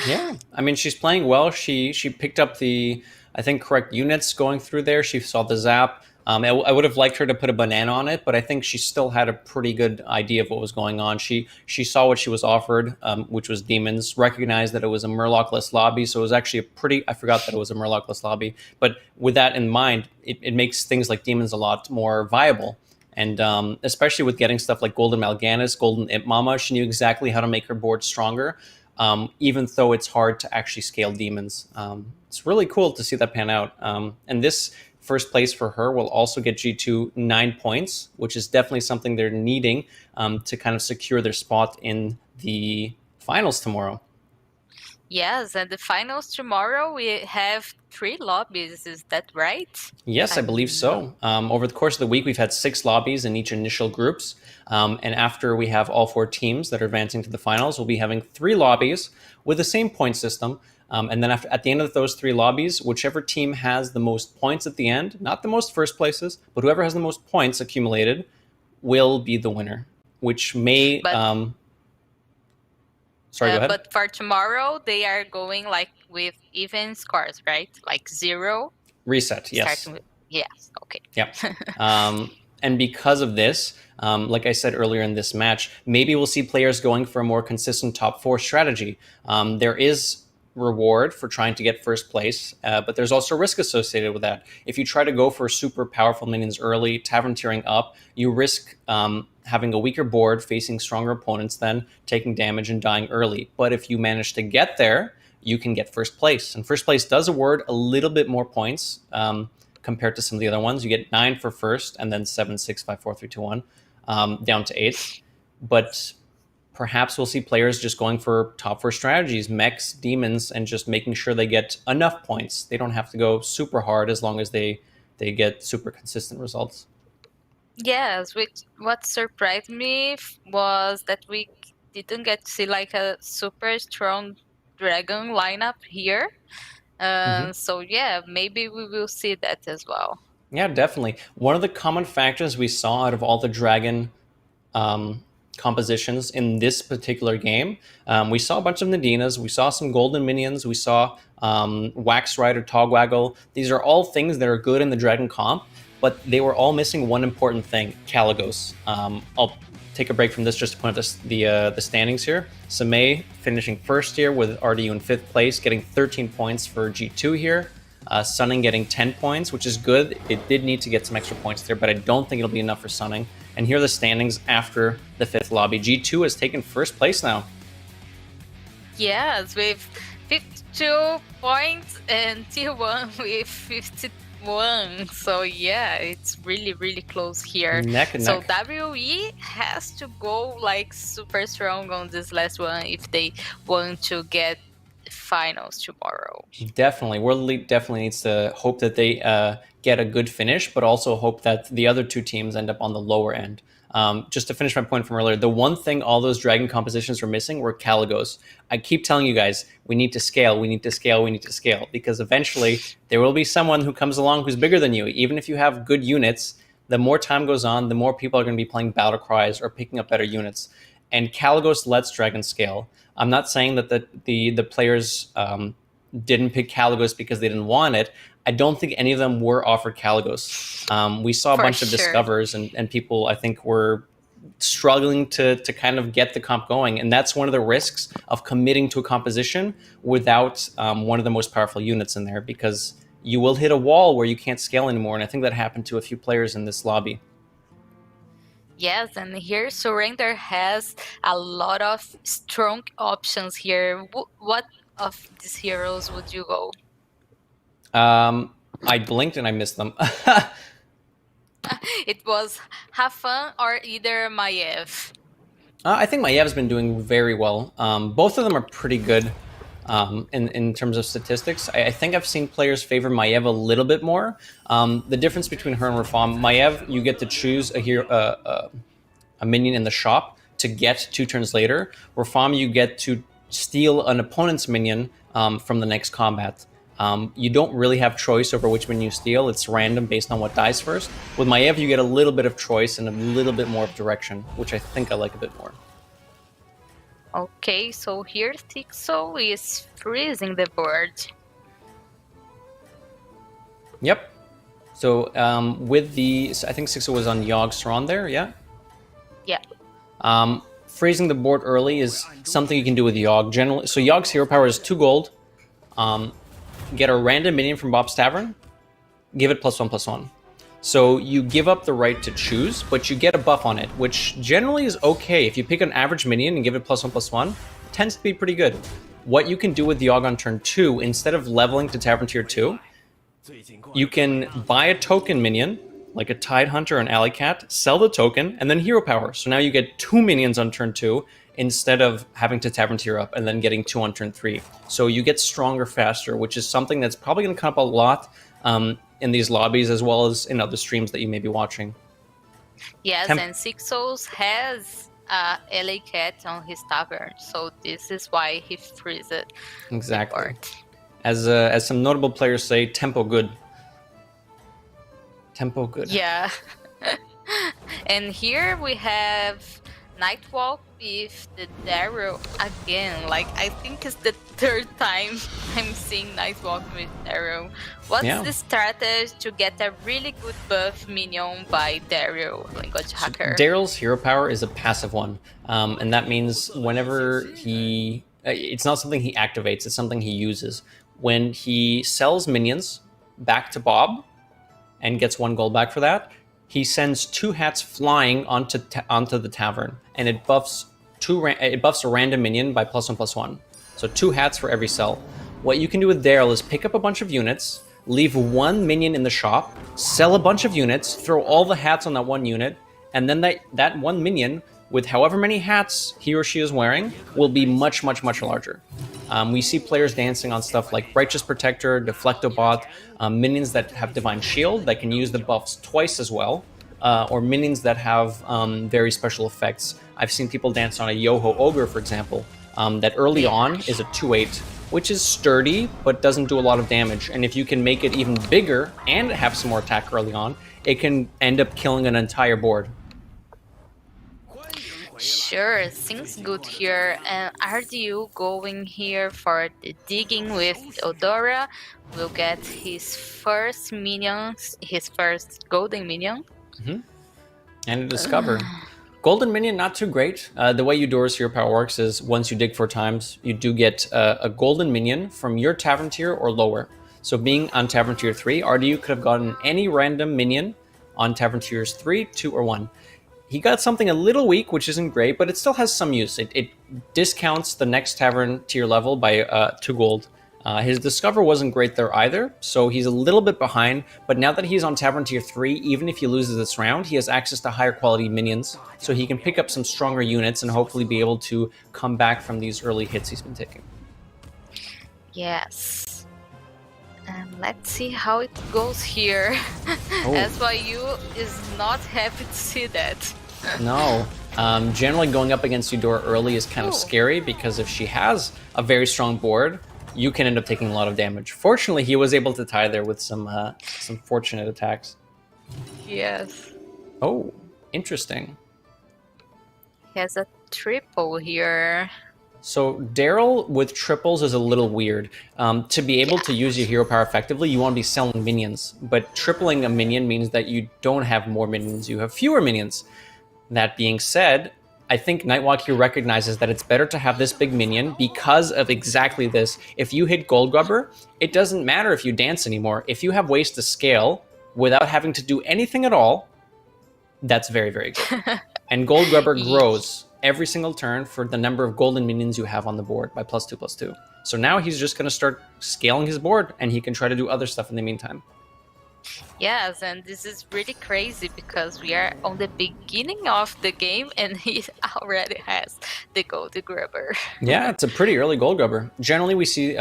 Yeah, I mean she's playing well. She picked up the I think correct units going through there. She saw the zap. I would have liked her to put a banana on it, but I think she still had a pretty good idea of what was going on. She saw what she was offered, which was demons. Recognized that it was a Murloc-less lobby, so it was actually a pretty. I forgot that it was a Murloc-less lobby, but with that in mind, it makes things like demons a lot more viable. And especially with getting stuff like Golden Mal'Ganis, Golden Imp Mama, she knew exactly how to make her board stronger, even though it's hard to actually scale demons. It's really cool to see that pan out. And this first place for her will also get G2 9 points, which is definitely something they're needing to kind of secure their spot in the finals tomorrow. Yes, and the finals tomorrow we have 3 lobbies. Is that right? Yes, I believe I'm not. so. Over the course of the week, we've had 6 lobbies in each initial groups. And after we have all 4 teams that are advancing to the finals, we'll be having 3 lobbies with the same point system. And then at the end of those 3 lobbies, whichever team has the most points at the end, not the most first places, but whoever has the most points accumulated, will be the winner, which may. But Sorry, go ahead. but for tomorrow, they are going like with even scores, right? Like 0, Reset, yes. starting with. Yes, okay. Yep. And because of this, like I said earlier in this match, maybe we'll see players going for a more consistent top 4 strategy. There is reward for trying to get first place, but there's also risk associated with that. If you try to go for super powerful minions early, tavern tiering up, you risk having a weaker board, facing stronger opponents, then taking damage and dying early. But if you manage to get there, you can get first place. And first place does award a little bit more points compared to some of the other ones. You get 9 for first, and then 7, 6, 5, 4, 3, 2, 1, down to 8th. But perhaps we'll see players just going for top 4 strategies, mechs, demons, and just making sure they get enough points. They don't have to go super hard as long as they get super consistent results. Yes, which what surprised me was that we didn't get to see like a super strong dragon lineup here. So yeah, maybe we will see that as well. Yeah, definitely. One of the common factors we saw out of all the dragon compositions in this particular game, we saw a bunch of Nadinas, we saw some golden minions, we saw Wax Rider, Togwaggle. These are all things that are good in the dragon comp, but they were all missing one important thing: Kaligos. I'll take a break from this just to point out the standings here. Same finishing first here with RDU in 5th place, getting 13 points for G2 here. Sunning getting 10 points, which is good. It did need to get some extra points there, but I don't think it'll be enough for Sunning. And here are the standings after the 5th lobby. G2 has taken first place now. Yes, with 52 points and T1 with 51. So yeah, it's really, really close here. Neck and so neck. WE has to go like super strong on this last one if they want to get finals tomorrow. Definitely. World Elite definitely needs to hope that they get a good finish, but also hope that the other 2 teams end up on the lower end. Just to finish my point from earlier, the one thing all those dragon compositions were missing were Kaligos. I keep telling you guys, we need to scale, we need to scale, we need to scale, because eventually there will be someone who comes along who's bigger than you. Even if you have good units, the more time goes on, the more people are going to be playing battle cries or picking up better units. And Kaligos lets dragon scale. I'm not saying that the players didn't pick Kaligos because they didn't want it. I don't think any of them were offered Kaligos. We saw a bunch of discovers, and people, I think, were struggling to kind of get the comp going. And that's one of the risks of committing to a composition without one of the most powerful units in there, because you will hit a wall where you can't scale anymore. And I think that happened to a few players in this lobby. Yes, and here Surrender has a lot of strong options here. What of these heroes would you go? I blinked and I missed them. It was Hafan or either Maiev. I think Maev's been doing very well. Both of them are pretty good. in terms of statistics. I think I've seen players favor Maiev a little bit more. The difference between her and Rafam, Maiev, you get to choose a minion in the shop to get 2 turns later. Rafam, you get to steal an opponent's minion from the next combat. You don't really have choice over which minion you steal. It's random based on what dies first. With Maiev, you get a little bit of choice and a little bit more of direction, which I think I like a bit more. Okay, so here Tixo is freezing the board. Yep. So with the, I think Sixo was on Yogg Saron there, yeah? Yeah. Freezing the board early is something you can do with Yogg. Generally, so Yogg's hero power is 2 gold. Get a random minion from Bob's Tavern, give it +1/+1. So you give up the right to choose, but you get a buff on it, which generally is okay. If you pick an average minion and give it +1/+1, it tends to be pretty good. What you can do with Yogg on turn 2, instead of leveling to Tavern Tier 2, you can buy a token minion, like a Tide Hunter or an Alley Cat, sell the token, and then hero power. So now you get 2 minions on turn 2, instead of having to Tavern Tier up and then getting 2 on turn 3. So you get stronger faster, which is something that's probably going to come up a lot in these lobbies, as well as in other streams that you may be watching. Yes, and Sixos has LA Cat on his tavern, so this is why he frees it. Exactly. As some notable players say, tempo good. Tempo good. Yeah. And here we have Nightwalk with the Daryl again. Like, I think it's the 3rd time I'm seeing Nightwalk with Daryl. What's the strategy to get a really good buff minion by Daryl, Language Hacker? So Daryl's hero power is a passive one, and that means whenever he... it's not something he activates, it's something he uses. When he sells minions back to Bob and gets 1 gold back for that, he sends 2 hats flying onto the tavern, and it buffs a random minion by +1/+1. So 2 hats for every sell. What you can do with Daryl is pick up a bunch of units, leave 1 minion in the shop, sell a bunch of units, throw all the hats on that 1 unit, and then that 1 minion, with however many hats he or she is wearing, will be much, much, much larger. We see players dancing on stuff like Righteous Protector, Deflectobot, minions that have Divine Shield that can use the buffs twice as well, or minions that have very special effects. I've seen people dance on a Yoho Ogre, for example, that early on is a 2/8, which is sturdy, but doesn't do a lot of damage. And if you can make it even bigger and have some more attack early on, it can end up killing an entire board. Sure, seems good here. And RDU going here for the digging with Eudora will get his first minions, his first golden minion. And a Discover. Golden minion, not too great. The way Eudora's hero power works is once you dig 4 times, you do get a golden minion from your Tavern Tier or lower. So being on Tavern Tier 3, RDU could have gotten any random minion on Tavern Tiers 3, 2, or 1. He got something a little weak, which isn't great, but it still has some use. It discounts the next Tavern Tier level by 2 gold. His Discover wasn't great there either, so he's a little bit behind, but now that he's on Tavern Tier 3, even if he loses this round, he has access to higher quality minions, so he can pick up some stronger units and hopefully be able to come back from these early hits he's been taking. Yes. And let's see how it goes here. SYU is not happy to see that. No. Generally going up against Eudora early is kind of scary, because if she has a very strong board, you can end up taking a lot of damage. Fortunately, he was able to tie there with some fortunate attacks. Yes. Oh, interesting. He has a triple here. So Daryl with triples is a little weird. To be able to use your hero power effectively, you want to be selling minions. But tripling a minion means that you don't have more minions, you have fewer minions. That being said, I think Nightwalk here recognizes that it's better to have this big minion because of exactly this. If you hit Gold Grubber, it doesn't matter if you dance anymore. If you have ways to scale without having to do anything at all, that's very, very good. And Gold Grubber grows every single turn for the number of golden minions you have on the board by +2/+2. So now he's just going to start scaling his board, and he can try to do other stuff in the meantime. Yes, and this is really crazy because we are on the beginning of the game and he already has the gold grubber. Yeah, it's a pretty early gold grubber. Generally, we see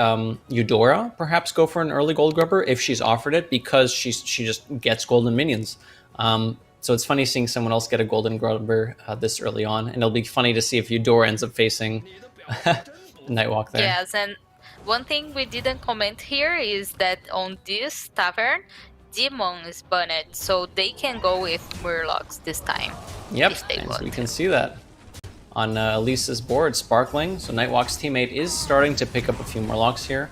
Eudora perhaps go for an early gold grubber if she's offered it because she just gets golden minions. So it's funny seeing someone else get a golden grubber this early on, and it'll be funny to see if Eudora ends up facing Nightwalk there. Yes, and one thing we didn't comment here is that on this tavern, Demon is banned, so they can go with Murlocs this time. Yep, If they and so want we to. can see that on Elisa's board, Sparkling. So Nightwalk's teammate is starting to pick up a few Murlocs here.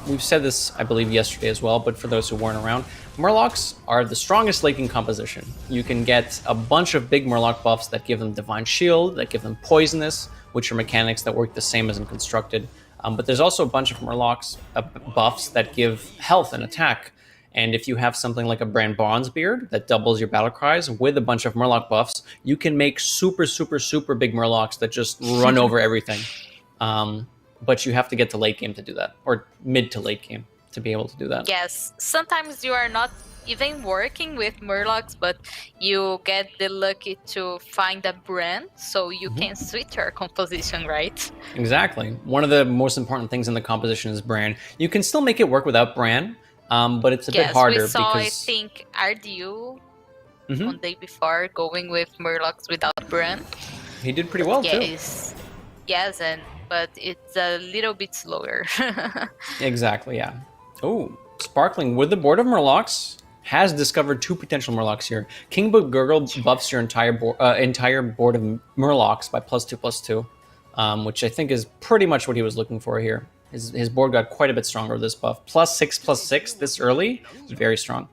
We've said this, I believe, yesterday as well, but for those who weren't around, Murlocs are the strongest laking composition. You can get a bunch of big Murloc buffs that give them Divine Shield, that give them Poisonous, which are mechanics that work the same as in Constructed. But there's also a bunch of Murlocs buffs that give health and attack. And if you have something like a Brand Bronzebeard that doubles your battle cries with a bunch of Murloc buffs, you can make super, super, super big Murlocs that just run over everything. But you have to get to late game to do that, or mid to late game to be able to do that. Yes, sometimes you are not even working with Murlocs, but you get the lucky to find a brand, so you can switch your composition, right? Exactly. One of the most important things in the composition is Bran. You can still make it work without Bran, but it's a bit harder we saw, because I think, RDU on day before going with Murlocs without brand. he did pretty well too. Yes, but it's a little bit slower. Exactly, yeah. Oh, Sparkling with the board of Murlocs has discovered two potential Murlocs here. King Book Gurgle buffs your entire board of Murlocs by +2/+2, which I think is pretty much what he was looking for here. His board got quite a bit stronger with this buff. +6/+6 this early, very strong.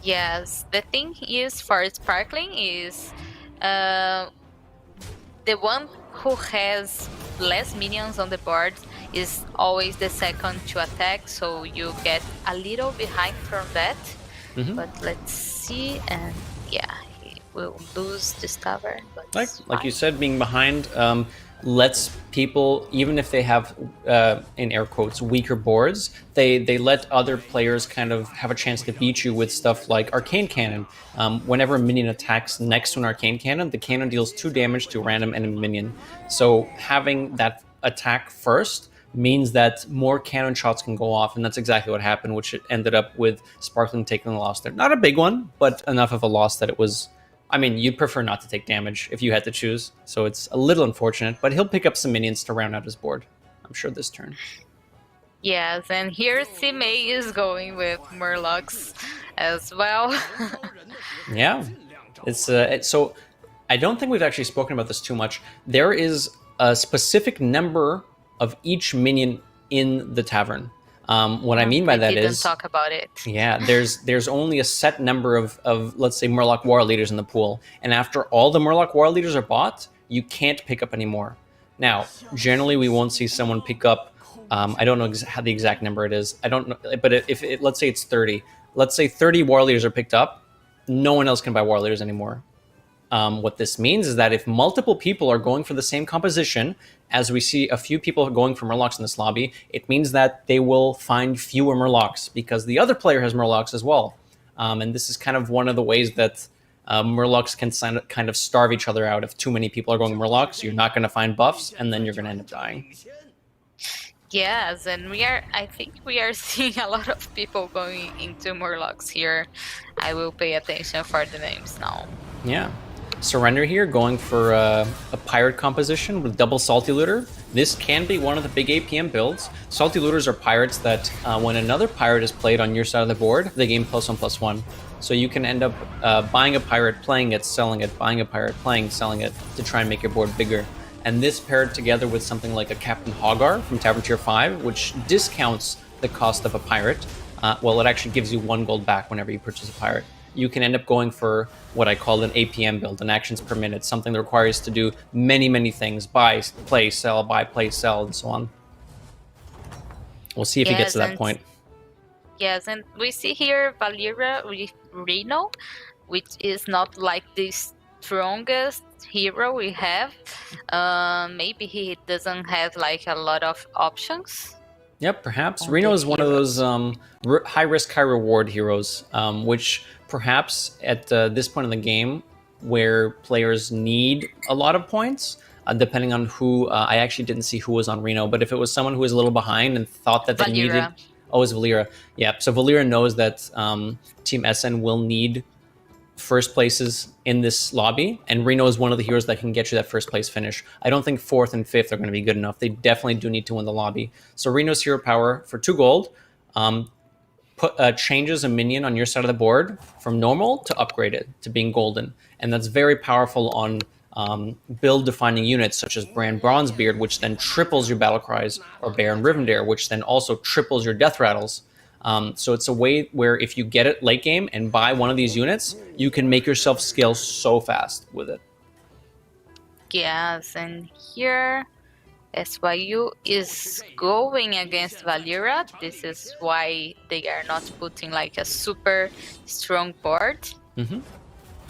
Yes, the thing is for Sparkling is the one who has less minions on the board is always the second to attack, so you get a little behind from that. But let's see, and yeah, he will lose this tavern. But like you said, being behind lets people, even if they have in air quotes weaker boards, they let other players kind of have a chance to beat you with stuff like Arcane Cannon. Whenever a minion attacks next to an Arcane Cannon, the cannon deals 2 damage to a random enemy minion. So having that attack first means that more cannon shots can go off, and that's exactly what happened, which it ended up with Sparkling taking the loss there. Not a big one, but enough of a loss that it was... I mean, you'd prefer not to take damage if you had to choose, so it's a little unfortunate, but he'll pick up some minions to round out his board, I'm sure, this turn. Yes, and here May is going with Murlocs as well. Yeah. So I don't think we've actually spoken about this too much. There is a specific number of each minion in the tavern. What I mean by that is... didn't talk about it. Yeah, there's only a set number of let's say, Murloc War Leaders in the pool. And after all the Murloc War Leaders are bought, you can't pick up any more. Now, generally, we won't see someone pick up... I don't know how the exact number it is. I don't know, but if let's say it's 30. Let's say 30 War Leaders are picked up. No one else can buy War Leaders anymore. What this means is that if multiple people are going for the same composition, as we see a few people going for Murlocs in this lobby, it means that they will find fewer Murlocs because the other player has Murlocs as well. And this is kind of one of the ways that Murlocs can kind of starve each other out. If too many people are going Murlocs, you're not going to find buffs, and then you're going to end up dying. Yes, and I think we are seeing a lot of people going into Murlocs here. I will pay attention for the names now. Yeah. Surrender here, going for a pirate composition with double Salty Looter. This can be one of the big APM builds. Salty Looters are pirates that when another pirate is played on your side of the board, they gain +1/+1. So you can end up buying a pirate, playing it, selling it, buying a pirate, playing, selling it, to try and make your board bigger. And this paired together with something like a Captain Hoggar from Tavern Tier 5, which discounts the cost of a pirate. Well, it actually gives you 1 gold back whenever you purchase a pirate. You can end up going for what I call an APM build, an actions per minute, something that requires to do many, many things: buy, play, sell, buy, play, sell, and so on. We'll see if he gets to that point. Yes, and we see here Valera with Reno, which is not like the strongest hero we have. Maybe he doesn't have like a lot of options. Yep, perhaps. on Reno the is one of those heroes. high risk, high reward heroes, which perhaps at this point in the game, where players need a lot of points, depending on who, I actually didn't see who was on Reno, but if it was someone who was a little behind and thought that they needed, Valira. oh, it was Valera. Yeah, so Valera knows that Team SN will need first places in this lobby, and Reno is one of the heroes that can get you that first place finish. I don't think fourth and fifth are going to be good enough. They definitely do need to win the lobby. So Reno's hero power for 2 gold changes a minion on your side of the board from normal to upgraded to being golden, and that's very powerful on build defining units such as Brand Bronzebeard, which then triples your battle cries, or Baron Rivendare, which then also triples your death rattles. So it's a way where if you get it late game and buy one of these units, you can make yourself scale so fast with it. Yes, and here SYU is going against Valira. This is why they are not putting like a super strong board. Mm-hmm.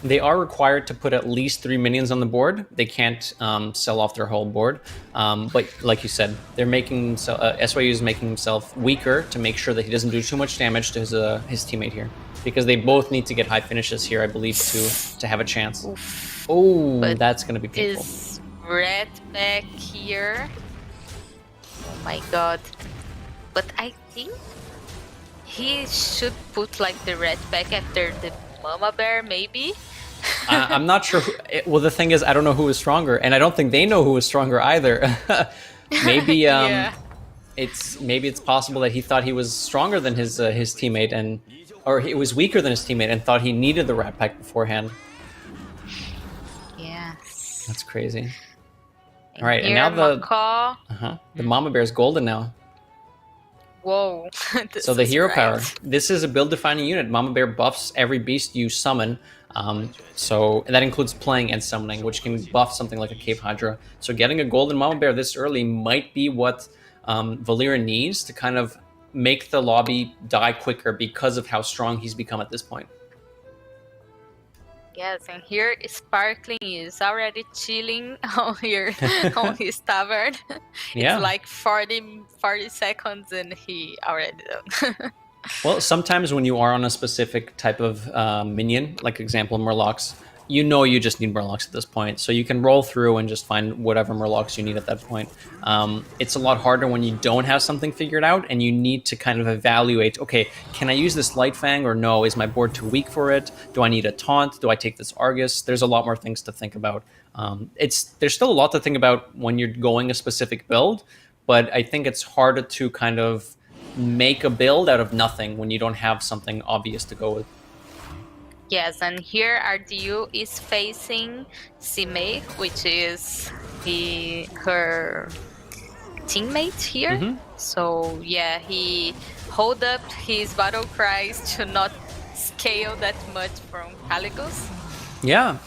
They are required to put at least 3 minions on the board. They can't sell off their whole board. But like you said, they're making SYU is making himself weaker to make sure that he doesn't do too much damage to his teammate here, because they both need to get high finishes here, I believe, to have a chance. Oof. Oh, But that's gonna be painful. is red back here? Oh my god! But I think he should put like the red back after the mama bear, maybe. I'm not sure. Well, the thing is, I don't know who is stronger, and I don't think they know who is stronger either. Maybe Yeah. it's possible that he thought he was stronger than his teammate, or he was weaker than his teammate, and thought he needed the rat pack beforehand. Yes. That's crazy. And All right, and here, now the Macaw. the mama bear's golden now. Whoa. This So the is hero right. power. This is a build defining unit. Mama bear buffs every beast you summon. So that includes playing and summoning, which can buff something like a Cave Hydra. So getting a golden Mama Bear this early might be what Valera needs to kind of make the lobby die quicker because of how strong he's become at this point. Yes, and here Sparkling is already chilling on here on his tavern. Yeah. It's like 40 seconds and he already done. Well, sometimes when you are on a specific type of minion, like example Murlocs, you know you just need Murlocs at this point. So you can roll through and just find whatever Murlocs you need at that point. It's a lot harder when you don't have something figured out and you need to kind of evaluate, okay, can I use this Light Fang or no? Is my board too weak for it? Do I need a taunt? Do I take this Argus? There's a lot more things to think about. There's still a lot to think about when you're going a specific build, but I think it's harder to kind of make a build out of nothing when you don't have something obvious to go with. Yes, and here RDU is facing Sime, which is her teammate here. Mm-hmm. So yeah, he hold up his battle cries to not scale that much from Caligos. Yeah,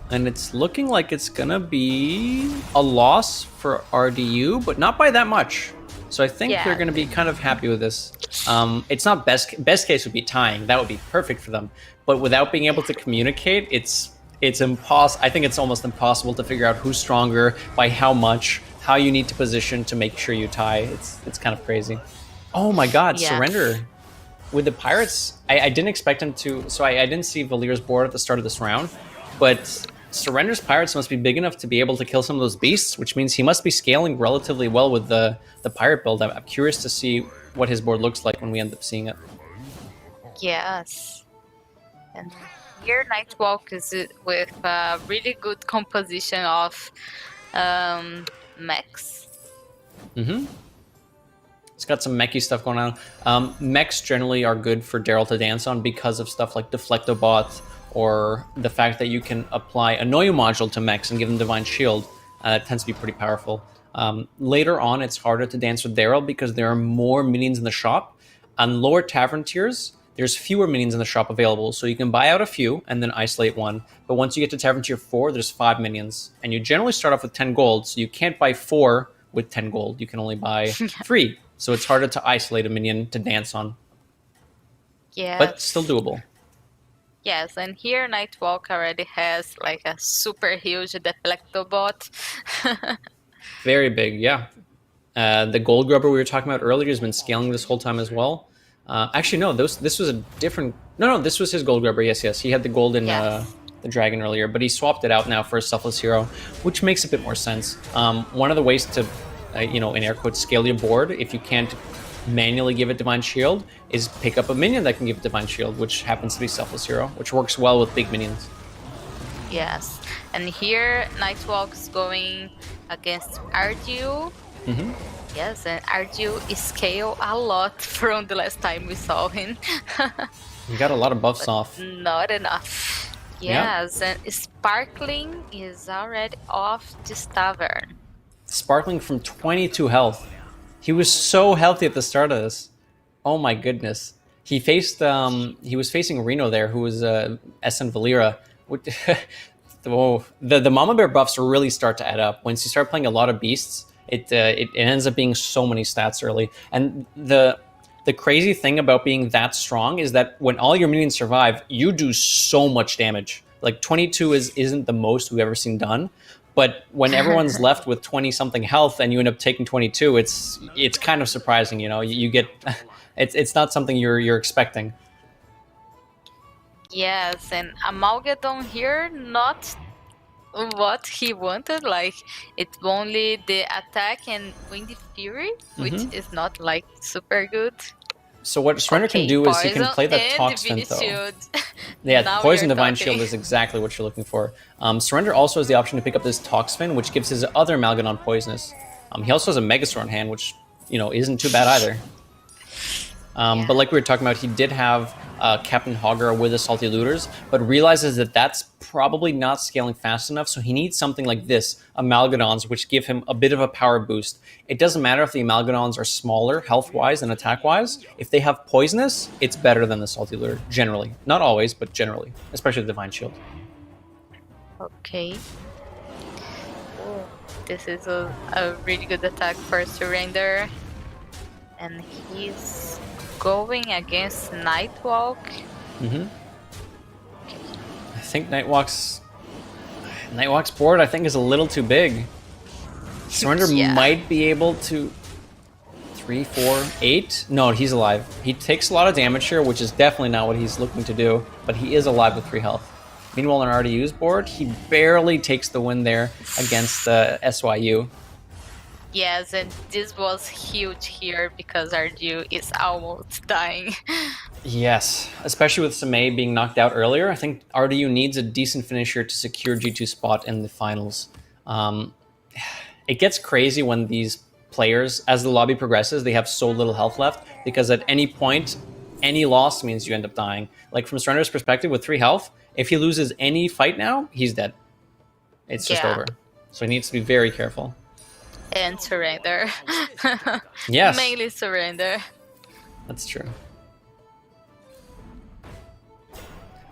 and it's looking like it's gonna be a loss for RDU, but not by that much. So I think they're going to be kind of happy with this. It's not best case would be tying. That would be perfect for them. But without being able to communicate, it's impossible. I think it's almost impossible to figure out who's stronger, by how much, how you need to position to make sure you tie. It's kind of crazy. Oh my God, Yeah. Surrender. With the Pirates, I didn't expect him to. So I didn't see Valera's board at the start of this round, but Surrender's Pirates must be big enough to be able to kill some of those beasts, which means he must be scaling relatively well with the pirate build. I'm curious to see what his board looks like when we end up seeing it. Yes. And here Nightwalk is with a really good composition of mechs. Mm-hmm. It's got some mechy stuff going on. Mechs generally are good for Daryl to dance on because of stuff like Deflectobot, or the fact that you can apply Annoyu module to mechs and give them Divine Shield. It tends to be pretty powerful. Later on, it's harder to dance with Daryl because there are more minions in the shop. On lower tavern tiers, there's fewer minions in the shop available, so you can buy out a few and then isolate one. But once you get to tavern tier 4, there's 5 minions. And you generally start off with 10 gold, so you can't buy 4 with 10 gold. You can only buy 3. So it's harder to isolate a minion to dance on. Yeah. But still doable. Yes, and here Nightwalk already has like a super huge Deflectobot. Very big, yeah. The gold grubber we were talking about earlier has been scaling this whole time as well. Actually, no, this was a different. No, this was his gold grubber. Yes, he had the gold in Yes. the dragon earlier, but he swapped it out now for a selfless hero, which makes a bit more sense. One of the ways to, in air quotes, scale your board if you can't manually give it divine shield is pick up a minion that can give it divine shield, which happens to be selfless hero, which works well with big minions. Yes. And here, Nightwalk's going against Ardu. Mm-hmm. Yes, and Ardu is scale a lot from the last time we saw him. You got a lot of buffs off. Not enough. Yes, and Sparkling is already off this tavern. Sparkling from 22 health. He was so healthy at the start of this. Oh my goodness. He was facing Reno there, who was SN Valera. The Mama Bear buffs really start to add up. Once you start playing a lot of beasts, it ends up being so many stats early. And the crazy thing about being that strong is that when all your minions survive, you do so much damage. Like 22 isn't the most we've ever seen done, but when everyone's left with 20 something health and you end up taking 22, it's kind of surprising. You get it's not something you're expecting. Yes, and Amalgadon here, not what he wanted. Like, it's only the attack and Windy Fury, which is not like super good. So what Surrender can do is he can play the Poison Toxin though. Shield. Yeah, Now Poison you're Divine talking. Shield is exactly what you're looking for. Surrender also has the option to pick up this Toxfin, which gives his other Amalgadon poisonous. He also has a Megasaur in hand, which isn't too bad either. But like we were talking about, he did have Captain Hogger with the Salty Looters, but realizes that that's probably not scaling fast enough, so he needs something like this, Amalgadons, which give him a bit of a power boost. It doesn't matter if the Amalgadons are smaller health-wise and attack-wise. If they have poisonous, it's better than the Salty Looter, generally. Not always, but generally, especially the Divine Shield. Okay. Oh, this is a really good attack for Surrender. And he's going against Nightwalk. I think Nightwalk's board, I think, is a little too big. Surrender might be able to 3, 4, 8. No, he's alive. He takes a lot of damage here, which is definitely not what he's looking to do, but he is alive with 3 health. Meanwhile, on RDU's board, he barely takes the win there against SYU. Yes, and this was huge here because RDU is almost dying. Yes, especially with Samei being knocked out earlier. I think RDU needs a decent finisher to secure G2 spot in the finals. It gets crazy when these players, as the lobby progresses, they have so little health left, because at any point, any loss means you end up dying. Like from Surrender's perspective, with 3 health, if he loses any fight now, he's dead. It's just over. So he needs to be very careful. And Surrender. Yes. Mainly Surrender. That's true.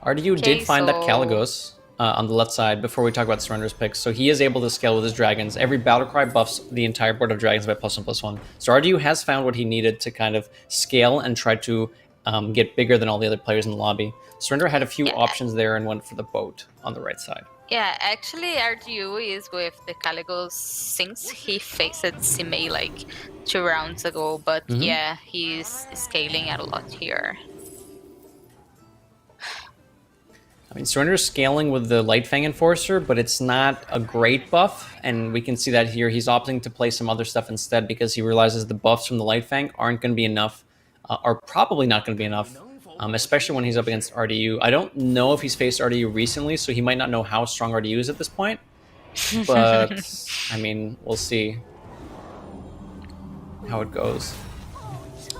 RDU did find that Caligos on the left side before we talk about Surrender's picks. So he is able to scale with his dragons. Every Battlecry buffs the entire board of dragons by +1/+1. So RDU has found what he needed to kind of scale and try to get bigger than all the other players in the lobby. Surrender had a few options there and went for the boat on the right side. Yeah, actually RDU is with the Caligos since he faced Simei like 2 rounds ago, but yeah, he's scaling a lot here. I mean, Surrender's scaling with the Lightfang Enforcer, but it's not a great buff, and we can see that here. He's opting to play some other stuff instead because he realizes the buffs from the Lightfang aren't going to be enough, are probably not going to be enough, especially when he's up against RDU. I don't know if he's faced RDU recently, so he might not know how strong RDU is at this point, but, I mean, we'll see how it goes.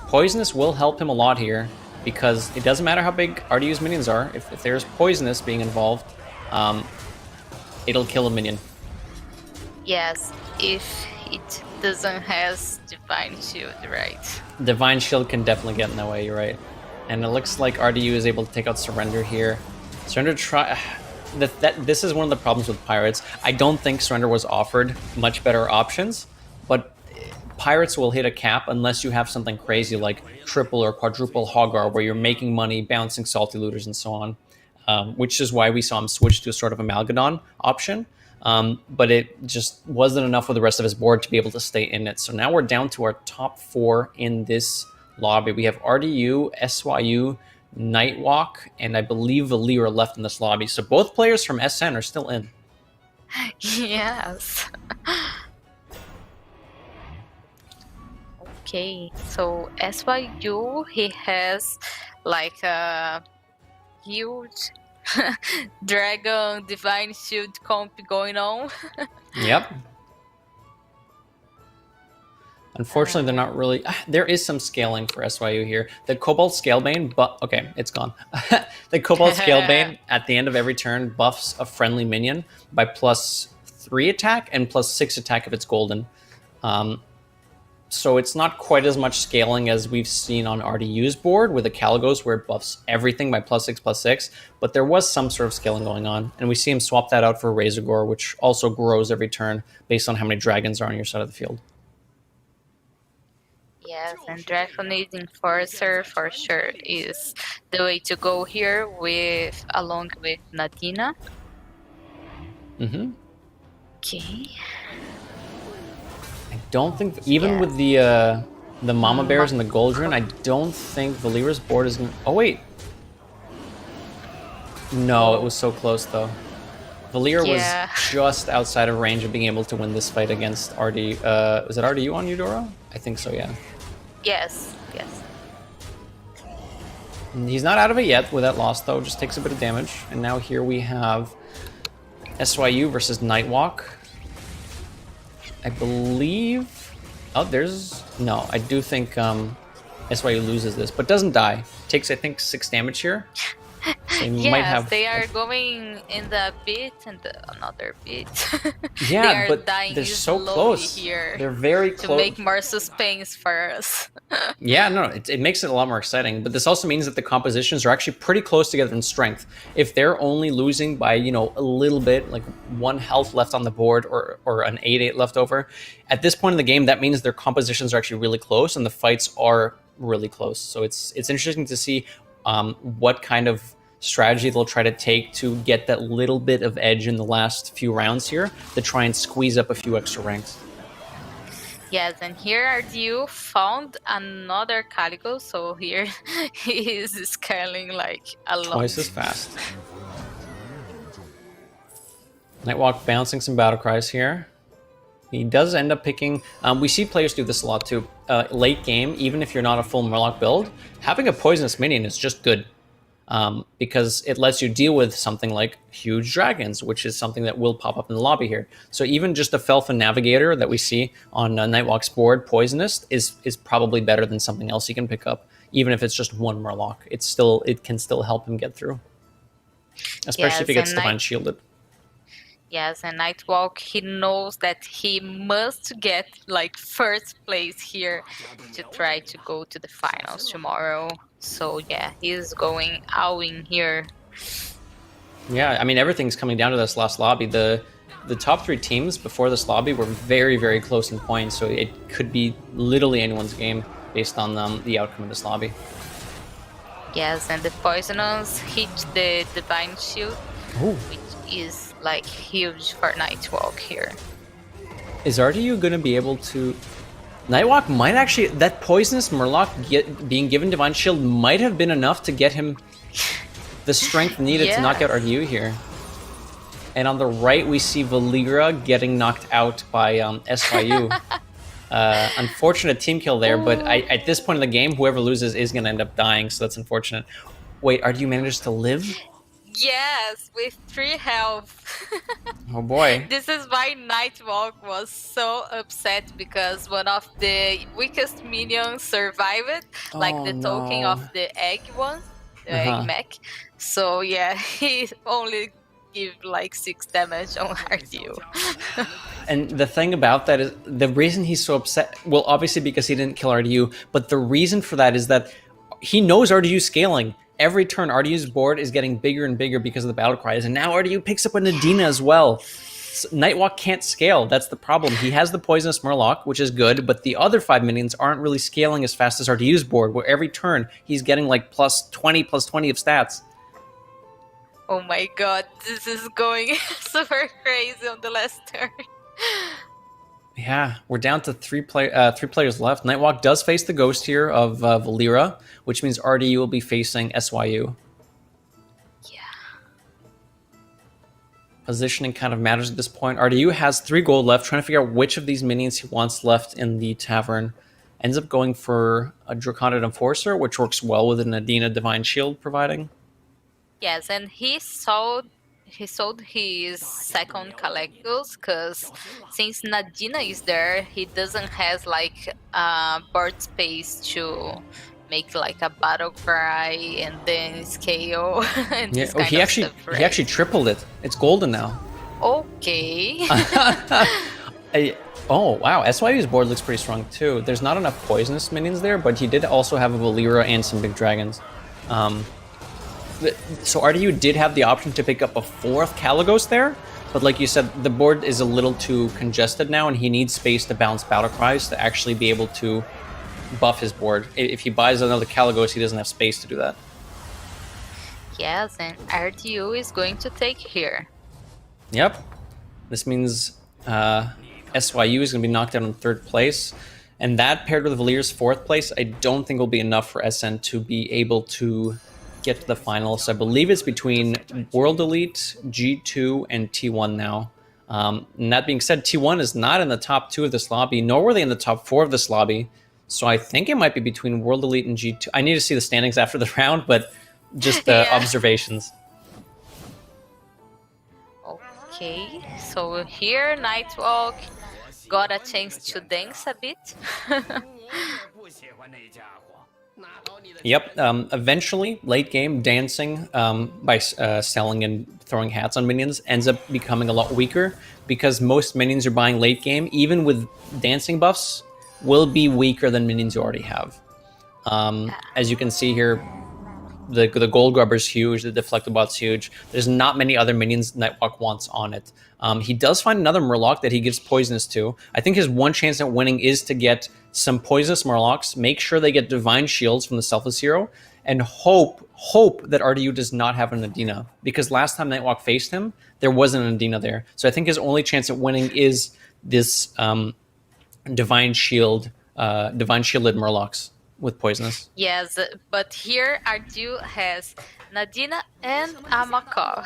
Poisonous will help him a lot here, because it doesn't matter how big RDU's minions are. If there's Poisonous being involved, it'll kill a minion. Yes, if it doesn't has Divine Shield, right? Divine Shield can definitely get in the way, you're right. And it looks like RDU is able to take out Surrender here. Surrender this is one of the problems with Pirates. I don't think Surrender was offered much better options, but Pirates will hit a cap unless you have something crazy like triple or quadruple Hoggar, where you're making money, bouncing Salty Looters, and so on, which is why we saw him switch to a sort of Amalgadon option. but it just wasn't enough with the rest of his board to be able to stay in it. So now we're down to our top 4 in this lobby. We have RDU, SYU, Nightwalk, and I believe Valir left in this lobby. So both players from SN are still in. Yes. Okay, so SYU, he has like a huge dragon divine shield comp going on. Yep. Unfortunately, they're not really... There is some scaling for SYU here. The Cobalt Scalebane, but... Okay, it's gone. The Cobalt Scalebane, at the end of every turn, buffs a friendly minion by +3 attack and +6 attack if it's golden. So it's not quite as much scaling as we've seen on RDU's board with the Caligos, where it buffs everything by +6/+6, but there was some sort of scaling going on, and we see him swap that out for Razorgore, which also grows every turn based on how many dragons are on your side of the field. Yes, and Dragon Enforcer for sure is the way to go here along with Nadina. Mm-hmm. Okay. I don't think, even with the Mama Bears and the Goldrun, I don't think Valira's board is going to... Oh, wait. No, it was so close, though. Valira was just outside of range of being able to win this fight against RD. Was it RDU on Eudora? I think so, yeah. Yes, yes. And he's not out of it yet with that loss, though. Just takes a bit of damage. And now here we have SYU versus Nightwalk. I believe... Oh, there's... No, I do think SYU loses this, but doesn't die. Takes, I think, 6 damage here. So yes, they are going in the bit and another bit. Yeah, they are but dying they're so close. Here they're very close. To make more suspense for us. Yeah, no, it makes it a lot more exciting. But this also means that the compositions are actually pretty close together in strength. If they're only losing by, you know, a little bit, like 1 health left on the board or an 8/8 left over, at this point in the game, that means their compositions are actually really close and the fights are really close. So it's interesting to see what kind of strategy they'll try to take to get that little bit of edge in the last few rounds here to try and squeeze up a few extra ranks. Yes, and here RDU found another Calico, so here he is scaling like a lot. Twice as fast. Nightwalk bouncing some battle cries here. He does end up picking... we see players do this a lot too. Late game, even if you're not a full Murloc build, having a poisonous minion is just good. Because it lets you deal with something like huge dragons, which is something that will pop up in the lobby here. So even just a Felfa Navigator that we see on Nightwalk's board, Poisonous, is probably better than something else he can pick up. Even if it's just 1 Murloc, it can still help him get through. Especially if he gets Divine Shielded. Yes, and Nightwalk, he knows that he must get like first place here to try to go to the finals tomorrow. So yeah, he's going all in here. Yeah, I mean, everything's coming down to this last lobby. The top 3 teams before this lobby were very, very close in points, so it could be literally anyone's game based on the outcome of this lobby. Yes, and the Poisonous hit the Divine Shield, Ooh. which is like huge for Nightwalk here. Is RDU going to be able to... Nightwalk might actually... That Poisonous Murloc being given Divine Shield might have been enough to get him the strength needed to knock out RDU here. And on the right, we see Valira getting knocked out by SYU. Unfortunate team kill there, but at this point in the game, whoever loses is going to end up dying, so that's unfortunate. Wait, RDU manages to live? Yes, with 3 health. Oh boy. This is why Nightwalk was so upset, because one of the weakest minions survived, like the token of the egg one, the egg mech. So yeah, he only give like 6 damage on RDU. And the thing about that is, the reason he's so upset, well, obviously because he didn't kill RDU, but the reason for that is that he knows RDU scaling. Every turn, RDU's board is getting bigger and bigger because of the battle cries, and now RDU picks up a Nadina as well. So Nightwalk can't scale. That's the problem. He has the Poisonous Murloc, which is good, but the other 5 minions aren't really scaling as fast as RDU's board, where every turn he's getting like +20, +20 of stats. Oh my god, this is going super crazy on the last turn. Yeah, we're down to three players left. Nightwalk does face the ghost here of Valera, which means RDU will be facing SYU. Yeah. Positioning kind of matters at this point. RDU has 3 gold left, trying to figure out which of these minions he wants left in the tavern. Ends up going for a Draconid Enforcer, which works well with an Adina Divine Shield providing. Yes, and he sold his second Calecus because since Nadina is there, he doesn't has like board space to make like a battle cry and then scale and Yeah. this Oh, kind of stuff, he actually right? tripled it. It's golden now. Okay. Oh wow, SYU's board looks pretty strong too. There's not enough poisonous minions there, but he did also have a Valera and some big dragons. So RDU did have the option to pick up a 4th Caligos there, but like you said, the board is a little too congested now, and he needs space to balance battle cries to actually be able to buff his board. If he buys another Caligos, he doesn't have space to do that. Yes, and RTU is going to take here. Yep. This means SYU is going to be knocked out in 3rd place. And that paired with Valier's 4th place, I don't think will be enough for SN to be able to get to the finals. I believe it's between World Elite, G2, and T1 now. And that being said, T1 is not in the top 2 of this lobby, nor were they in the top 4 of this lobby. So I think it might be between World Elite and G2. I need to see the standings after the round, but just Yeah. observations. Okay, so here Nightwalk got a chance to dance a bit. Yep. Eventually, late game, dancing by selling and throwing hats on minions ends up becoming a lot weaker because most minions you're buying late game, even with dancing buffs, will be weaker than minions you already have. As you can see here, the gold grubber's huge, the deflectobot's huge. There's not many other minions Nightwalk wants on it. He does find another Murloc that he gives poisonous to. I think his one chance at winning is to get some poisonous Murlocs, make sure they get divine shields from the Selfless Hero, and hope that RDU does not have an Adina. Because last time Nightwalk faced him, there wasn't an Adina there. So I think his only chance at winning is this divine shielded Murlocs with poisonous. Yes, but here Ardu has Nadina and a macaw.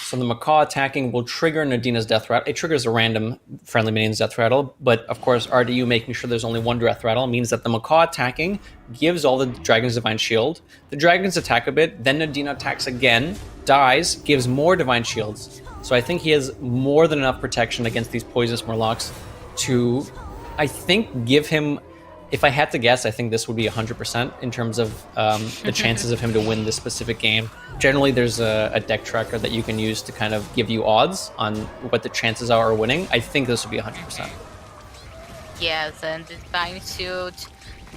So the macaw attacking will trigger Nadina's death rattle. It triggers a random friendly minion's death rattle, but of course RDU making sure there's only one death rattle means that the macaw attacking gives all the dragons divine shield. The dragons attack a bit, then Nadina attacks again, dies, gives more divine shields. So I think he has more than enough protection against these poisonous Murlocs to, I think, give him. If I had to guess, I think this would be 100% in terms of the chances of him to win this specific game. Generally, there's a deck tracker that you can use to kind of give you odds on what the chances are of winning. I think this would be 100%. Yes, and the Divine Shield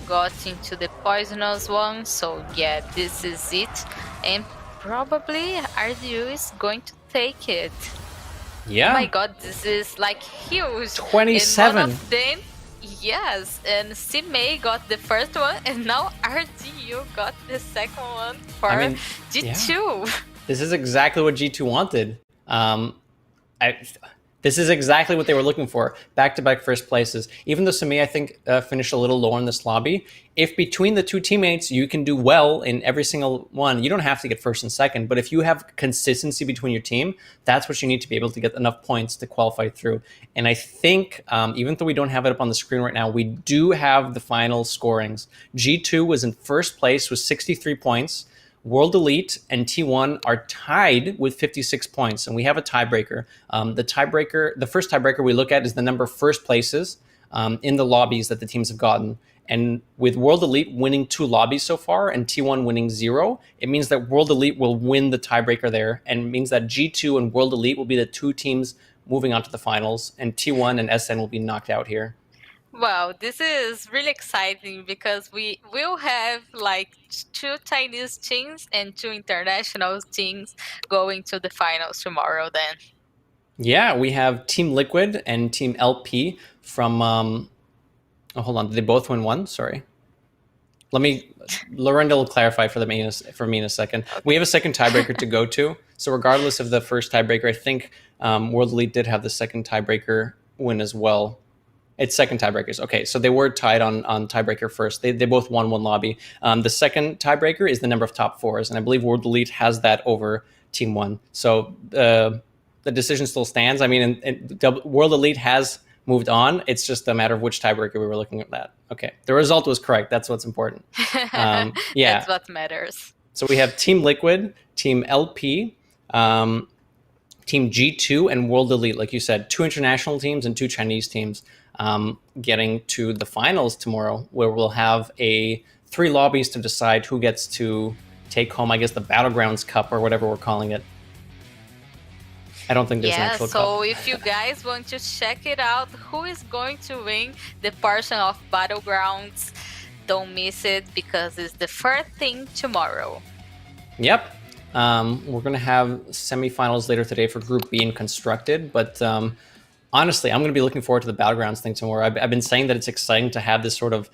got into the poisonous one, so yeah, this is it. And probably Ardu is going to take it. Yeah. Oh my god, this is like huge. 27. And one of them, yes, and CMA got the first one, and now RDU got the second one for G2. Yeah. This is exactly what G2 wanted. This is exactly what they were looking for. Back-to-back first places. Even though Sami, I think, finished a little lower in this lobby, if between the two teammates you can do well in every single one, you don't have to get first and second, but if you have consistency between your team, that's what you need to be able to get enough points to qualify through. And I think, even though we don't have it up on the screen right now, we do have the final scorings. G2 was in first place with 63 points. World Elite and T1 are tied with 56 points, and we have a tiebreaker. The first tiebreaker we look at is the number of first places in the lobbies that the teams have gotten. And with World Elite winning 2 lobbies so far and T1 winning 0, it means that World Elite will win the tiebreaker there, and it means that G2 and World Elite will be the 2 teams moving on to the finals, and T1 and SN will be knocked out here. Wow, this is really exciting because we will have like 2 Chinese teams and 2 international teams going to the finals tomorrow then. Yeah, we have Team Liquid and Team LP from... hold on, did they both win one? Sorry. let me Lorinda will clarify for me in a second. We Okay. have a second tiebreaker to go to. So regardless of the first tiebreaker, I think World Elite did have the second tiebreaker win as well. It's second tiebreakers. Okay, so they were tied on tiebreaker first. They both won one lobby. The second tiebreaker is the number of top fours, and I believe World Elite has that over Team One. So the decision still stands. I mean, World Elite has moved on. It's just a matter of which tiebreaker we were looking at that. Okay, the result was correct. That's what's important. That's Yeah. what matters. So we have Team Liquid, Team LP, Team G2, and World Elite. Like you said, 2 international teams and 2 Chinese teams getting to the finals tomorrow, where we'll have 3 lobbies to decide who gets to take home, I guess, the Battlegrounds Cup or whatever we're calling it. I don't think there's an Yeah, actual so cup. if you guys want to check it out, who is going to win the portion of Battlegrounds, don't miss it because it's the first thing tomorrow. Yep. We're going to have semifinals later today for Group B in Constructed, but honestly, I'm going to be looking forward to the Battlegrounds thing tomorrow. I've been saying that it's exciting to have this sort of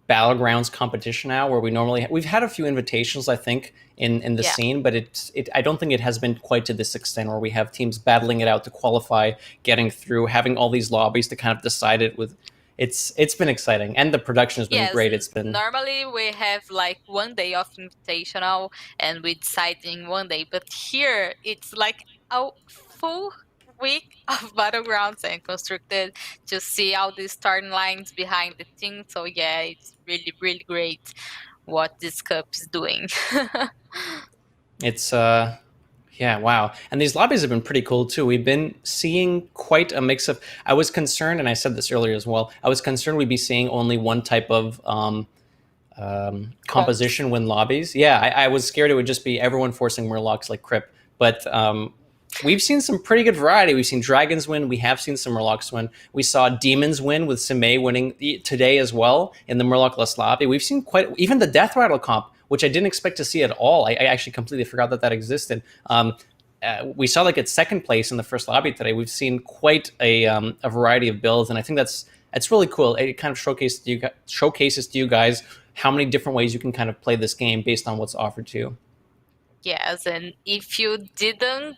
Battlegrounds competition now, where we've had a few invitations, I think, in the scene, but I don't think it has been quite to this extent where we have teams battling it out to qualify, getting through, having all these lobbies to kind of decide it with. It's been exciting, and the production has been great. It's been normally we have like 1 day of invitational and we decide in 1 day, but here it's like a full week of Battlegrounds and Constructed to see all the starting lines behind the team. So yeah, it's really, really great what this cup is doing. it's yeah, wow. And these lobbies have been pretty cool too. We've been seeing quite a mix of. I was concerned, and I said this earlier as well. I was concerned we'd be seeing only one type of composition win lobbies. Yeah, I was scared it would just be everyone forcing Murlocs like Crip. But we've seen some pretty good variety. We've seen Dragons win. We have seen some Murlocs win. We saw Demons win with Sime winning today as well in the Murloc-less lobby. We've seen even the Death Rattle comp, which I didn't expect to see at all. I actually completely forgot that existed. We saw like at second place in the first lobby today. We've seen quite a variety of builds, and I think that's really cool. It kind of showcases to you guys how many different ways you can kind of play this game based on what's offered to you. Yes, and if you didn't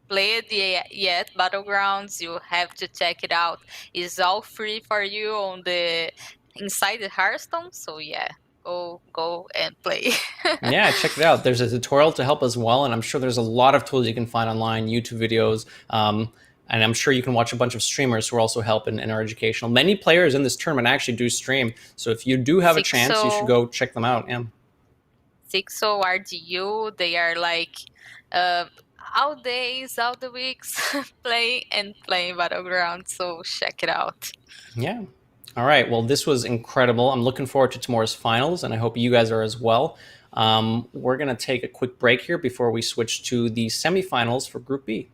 play it yet, Battlegrounds, you have to check it out. It's all free for you on inside the Hearthstone. So yeah, go and play. Yeah, check it out. There's a tutorial to help as well, and I'm sure there's a lot of tools you can find online, YouTube videos, and I'm sure you can watch a bunch of streamers who also help in our educational. Many players in this tournament actually do stream, so if you do have a chance, you should go check them out. Yeah. Sixo, RDU, they are like all days, all the weeks playing Battlegrounds, so check it out. Yeah. All right. Well, this was incredible. I'm looking forward to tomorrow's finals, and I hope you guys are as well. We're going to take a quick break here before we switch to the semifinals for Group B.